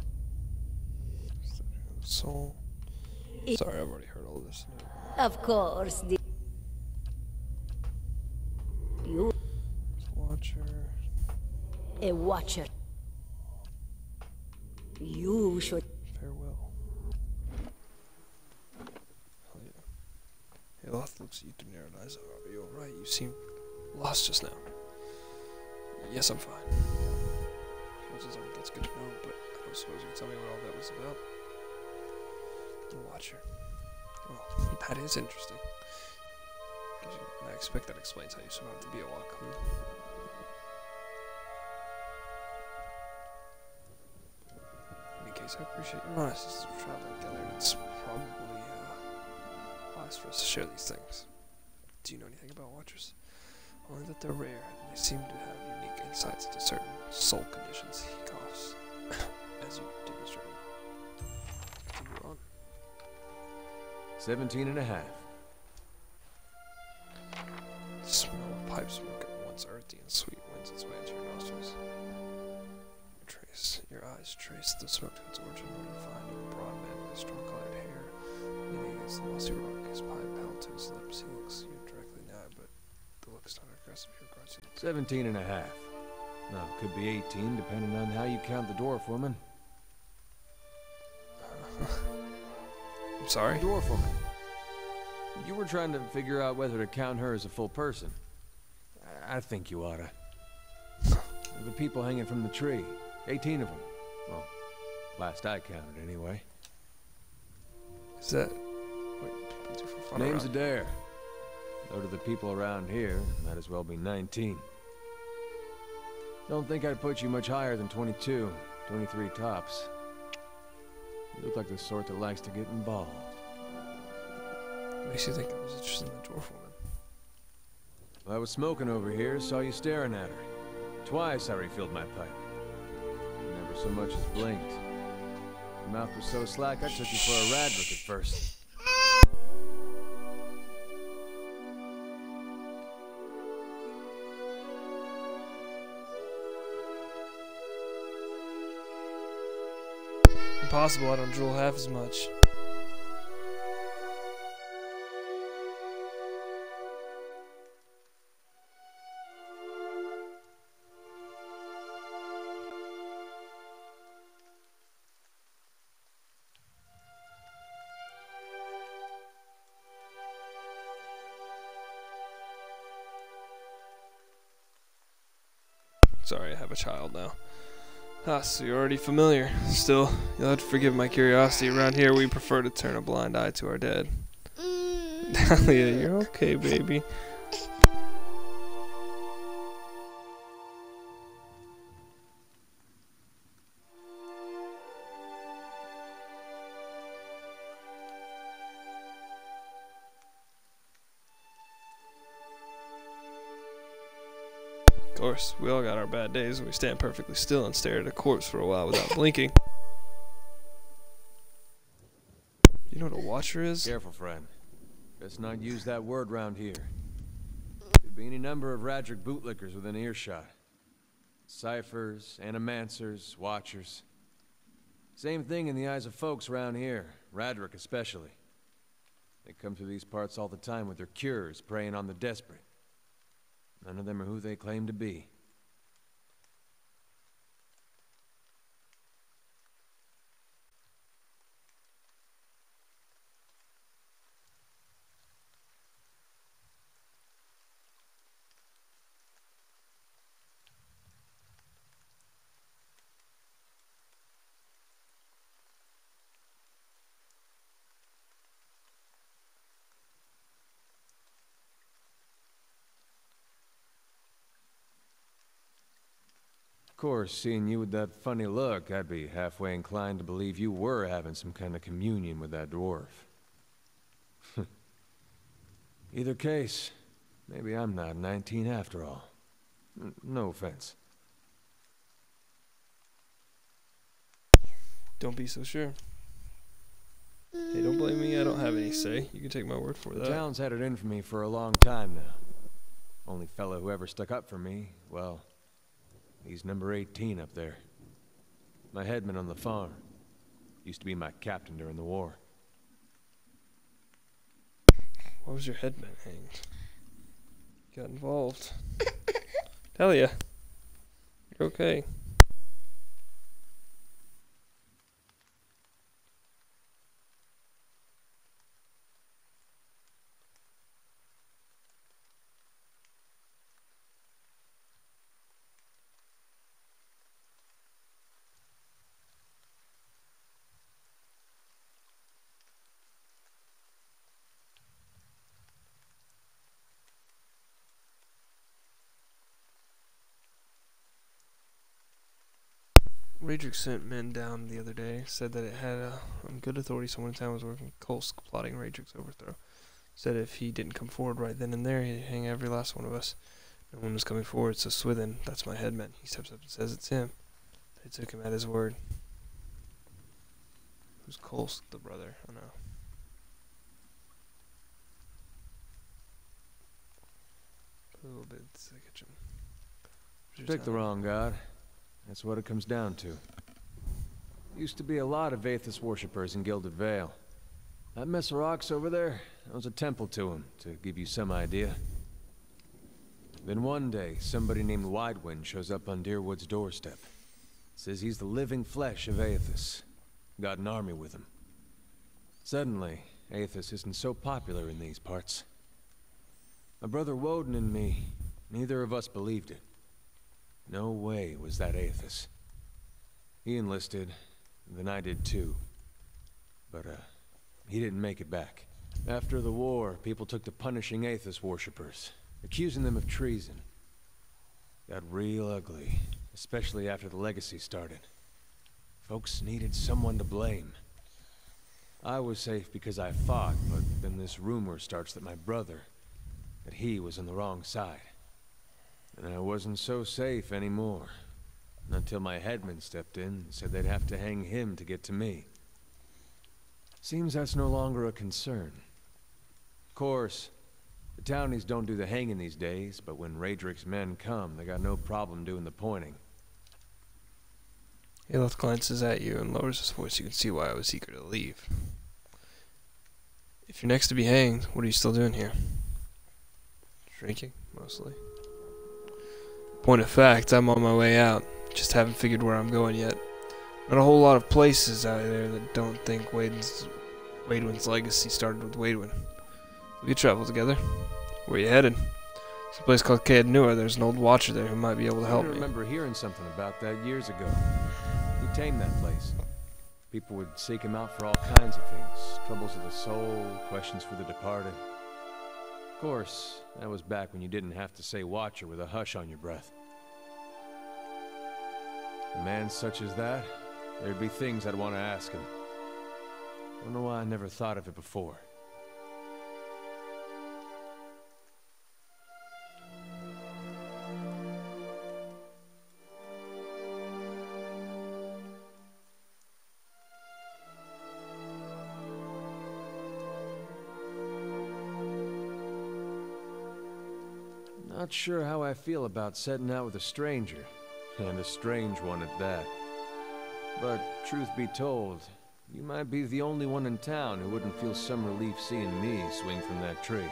Soul. Sorry, I've already heard all this. Of course, you... Watcher. A watcher. You should... Farewell. Hell yeah. Hey, Loth looks at you through narrowed eyes. Are you alright? You seem lost just now. Yes, I'm fine. That's good to know, but I don't suppose you can tell me what all that was about. The Watcher. Well, that is interesting. I expect that explains how you survived the Biowak. In any case, I appreciate your honesty. We're traveling together, and it's probably wise for us to share these things. Do you know anything about Watchers? Only that they're rare, and they seem to have unique insights into certain soul conditions he coughs, as you demonstrated. Continue on. 17 and a half. The smell of pipe smoke at once earthy and sweet winds its way into your nostrils. Your eyes trace the smoke to its origin, where you find a broad man with straw-colored hair, leaning against the mossy rock, his pipe held to his lips. He looks you directly in the eye, but the look's not aggressive. He regards you. 17 and a half. No, could be 18, depending on how you count the dwarf woman. I'm sorry? Dwarf woman. You were trying to figure out whether to count her as a full person. I think you oughta. The people hanging from the tree. 18 of them. Well, last I counted, anyway. Is that what people do for fun? Name's around? Adair. Though to the people around here, might as well be 19. Don't think I'd put you much higher than 22, 23 tops. You look like the sort that likes to get involved. Makes you think I was interested in the dwarf woman. I was smoking over here, saw you staring at her. Twice I refilled my pipe. Never so much as blinked. Your mouth was so slack I took you for a radrook at first. Impossible, I don't drool half as much. Sorry, I have a child now. Ah, so you're already familiar. Still, you'll have to forgive my curiosity. Around here, we prefer to turn a blind eye to our dead. Dahlia, you're okay, baby. course, we all got our bad days when we stand perfectly still and stare at a corpse for a while without blinking. You know what a watcher is? Careful, friend. Best not use that word round here. Could be any number of Radric bootlickers within earshot. Ciphers, animancers, watchers. Same thing in the eyes of folks around here, Radric especially. They come through these parts all the time with their cures, preying on the desperate. None of them are who they claim to be. Of course, seeing you with that funny look, I'd be halfway inclined to believe you were having some kind of communion with that dwarf. Either case, maybe I'm not 19 after all. No offense. Don't be so sure. Hey, don't blame me, I don't have any say. You can take my word for that. The town's had it in for me for a long time now. Only fellow who ever stuck up for me, well, he's number 18 up there. My headman on the farm. Used to be my captain during the war. Why was your headman hanged? Got involved. Hell yeah. You're okay. Radric sent men down the other day, said that it had on good authority someone in town was working with Kolsk plotting Radric's overthrow. Said if he didn't come forward right then and there, he'd hang every last one of us. No one was coming forward, so Swithin, that's my headman, he steps up and says it's him. They took him at his word. Who's Kolsk, the brother? I know. Put a little bit to the kitchen. Pick the wrong god. That's what it comes down to. Used to be a lot of Aethys worshippers in Gilded Vale. That mess of rocks over there, that was a temple to him, to give you some idea. Then one day, somebody named Widewind shows up on Deerwood's doorstep. Says he's the living flesh of Aethys. Got an army with him. Suddenly, Aethys isn't so popular in these parts. My brother Woden and me, neither of us believed it. No way was that Aethys. He enlisted, then I did too. But, he didn't make it back. After the war, people took to punishing Aethys worshippers, accusing them of treason. Got real ugly, especially after the Legacy started. Folks needed someone to blame. I was safe because I fought, but then this rumor starts that my brother, that he was on the wrong side. And I wasn't so safe anymore. Until my headman stepped in and said they'd have to hang him to get to me. Seems that's no longer a concern. Of course, the townies don't do the hanging these days, but when Radric's men come, they got no problem doing the pointing. Aelith glances at you and lowers his voice. You can see why I was eager to leave. If you're next to be hanged, what are you still doing here? Drinking, mostly. Point of fact, I'm on my way out. Just haven't figured where I'm going yet. Not a whole lot of places out there that don't think Waidwin's legacy started with Waidwin. We could travel together. Where are you headed? It's a place called Caed Nua. There's an old watcher there who might be able to help me. I remember hearing something about that years ago. He tamed that place. People would seek him out for all kinds of things. Troubles of the soul, questions for the departed. Of course, that was back when you didn't have to say watcher with a hush on your breath. A man such as that, there'd be things I'd want to ask him. Don't know why I never thought of it before. Not sure how I feel about setting out with a stranger, and a strange one at that. But truth be told, you might be the only one in town who wouldn't feel some relief seeing me swing from that tree.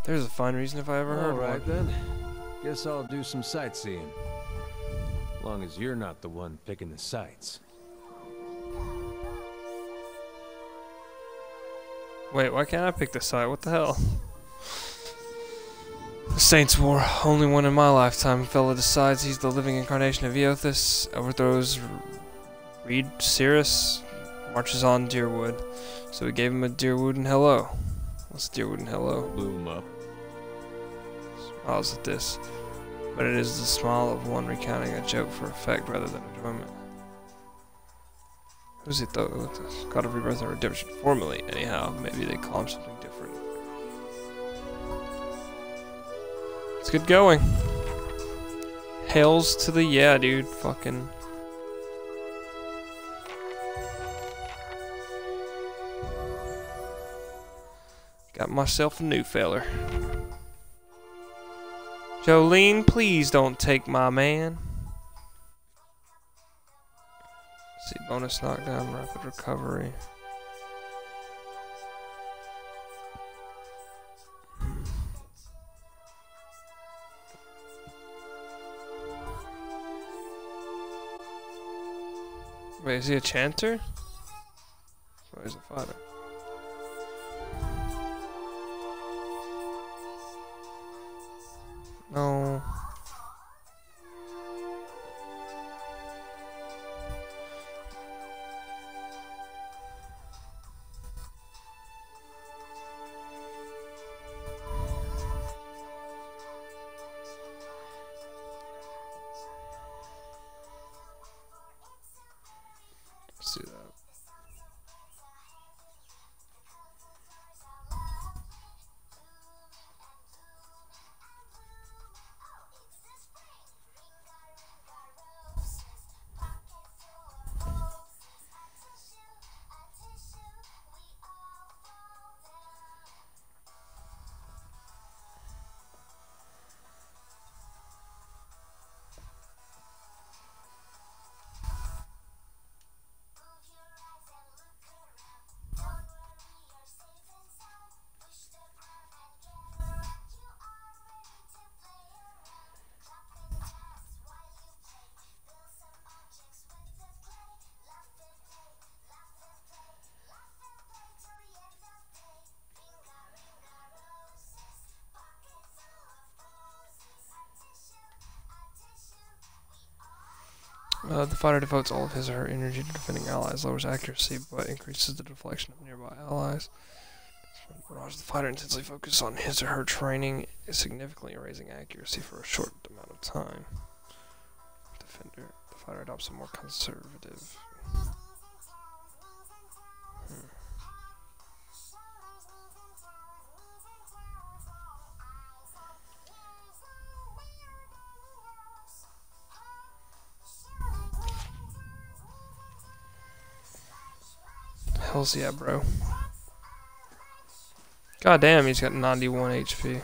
There's a fine reason if I ever heard All right one. then. Guess I'll do some sightseeing. As long as you're not the one picking the sights. Wait, why can't I pick the side? What the hell? The Saints' War, only one in my lifetime. Fella decides he's the living incarnation of Eothas, overthrows Reed Cirrus, marches on Deerwood. So we gave him a Deerwood and hello. What's Deerwood and hello? Blew him up. Smiles at this, but it is the smile of one recounting a joke for effect rather than enjoyment. Who's it though? God of Rebirth and Redemption. Formally, anyhow. Maybe they call him something different. It's good going. Hails to the yeah, dude. Fucking. Got myself a new feller. Jolene, please don't take my man. See, bonus knockdown, rapid recovery. Wait, is he a chanter? Or is he a fighter? No. Let's do that. The fighter devotes all of his or her energy to defending allies, lowers accuracy, but increases the deflection of nearby allies. Barrage, the fighter intensely focuses on his or her training, significantly raising accuracy for a short amount of time. Defender, the fighter adopts a more conservative. Hells yeah, bro. God damn, he's got 91 HP.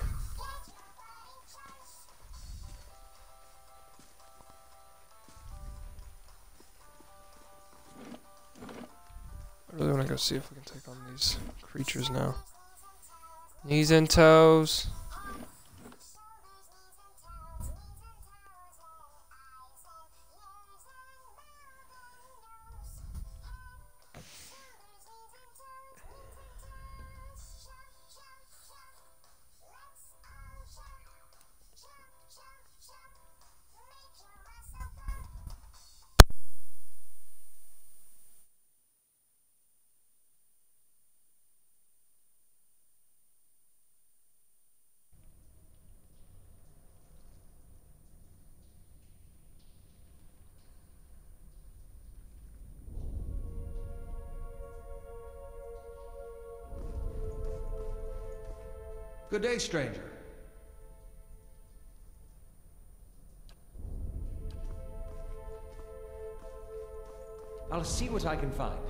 I really want to go see if we can take on these creatures now. Knees and toes. Good day, stranger. I'll see what I can find.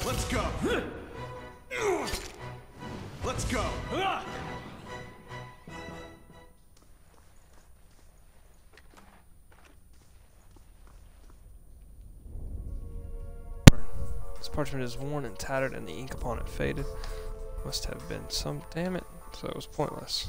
Let's go. Let's go. This parchment is worn and tattered, and the ink upon it faded. Must have been some. Damn it! So it was pointless.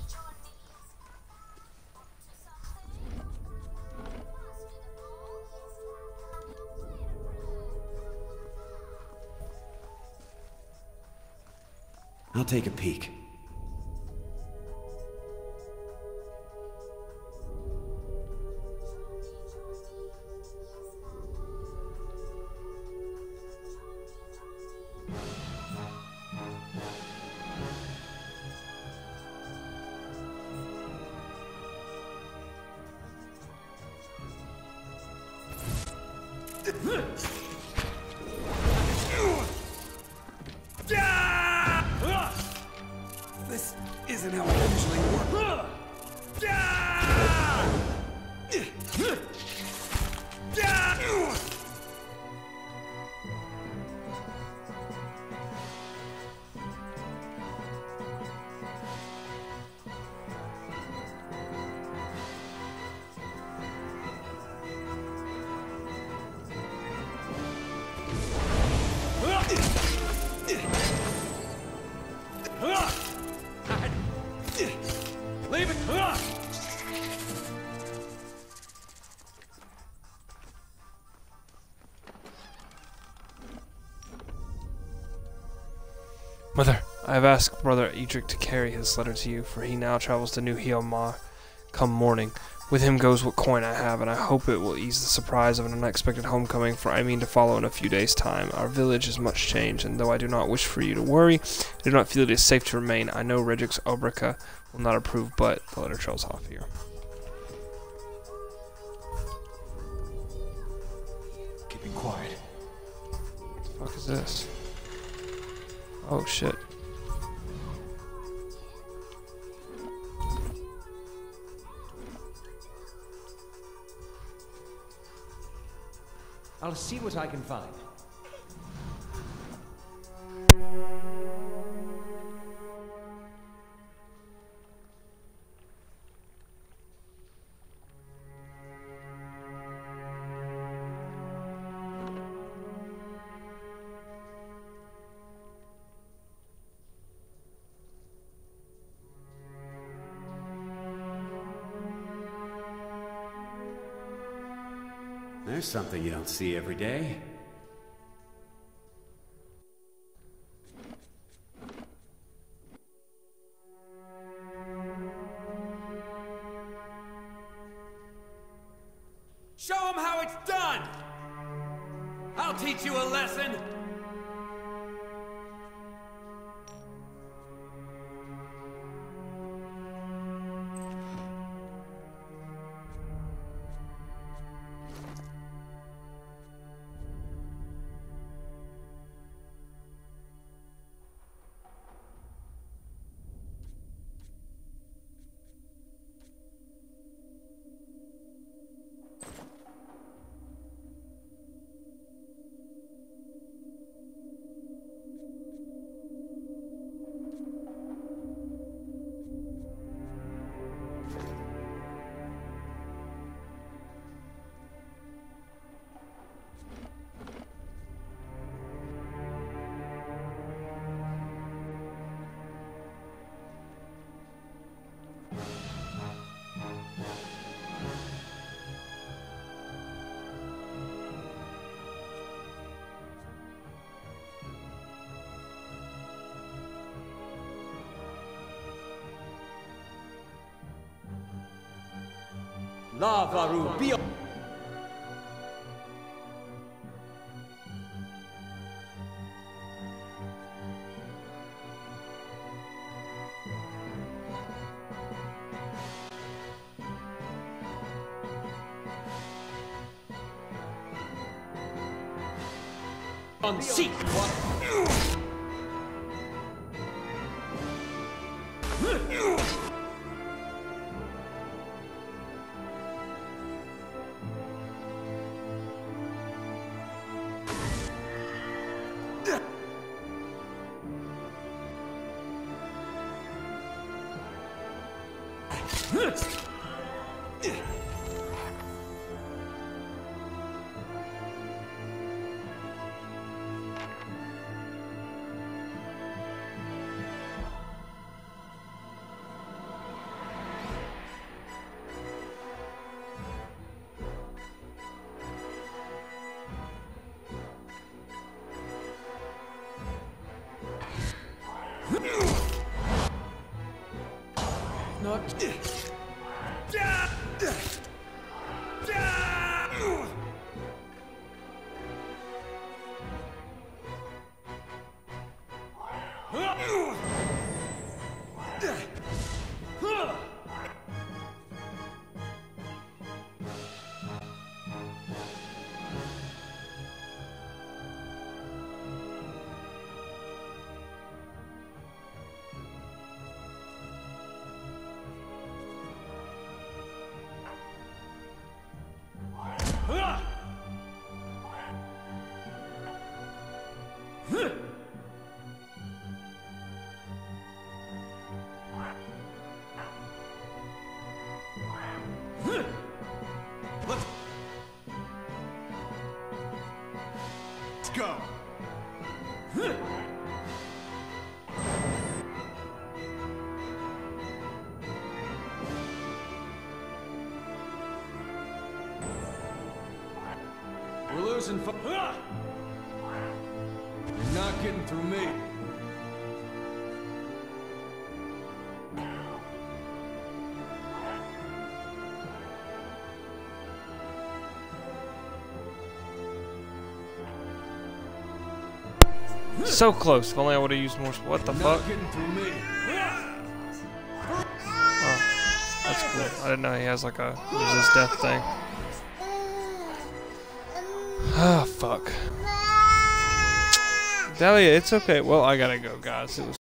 I'll take a peek. This isn't how it usually works. Leave it! Mother, I have asked Brother Edric to carry his letter to you, for he now travels to New Hielmar come morning. With him goes what coin I have, and I hope it will ease the surprise of an unexpected homecoming, for I mean to follow in a few days' time. Our village is much changed, and though I do not wish for you to worry, I do not feel it is safe to remain. I know Regix Obrica will not approve, but the letter trails off here. Keep it quiet. What the fuck is this? Oh shit. I'll see what I can find. There's something you don't see every day. Show them how it's done! I'll teach you a lesson! On seat. Go. We're losing. You're not getting through me. So close. If only I would have used more. What the fuck? Oh, that's cool. I didn't know he has like a resist death thing. Ah, fuck. Dahlia, it's okay. Well, I gotta go, guys. It was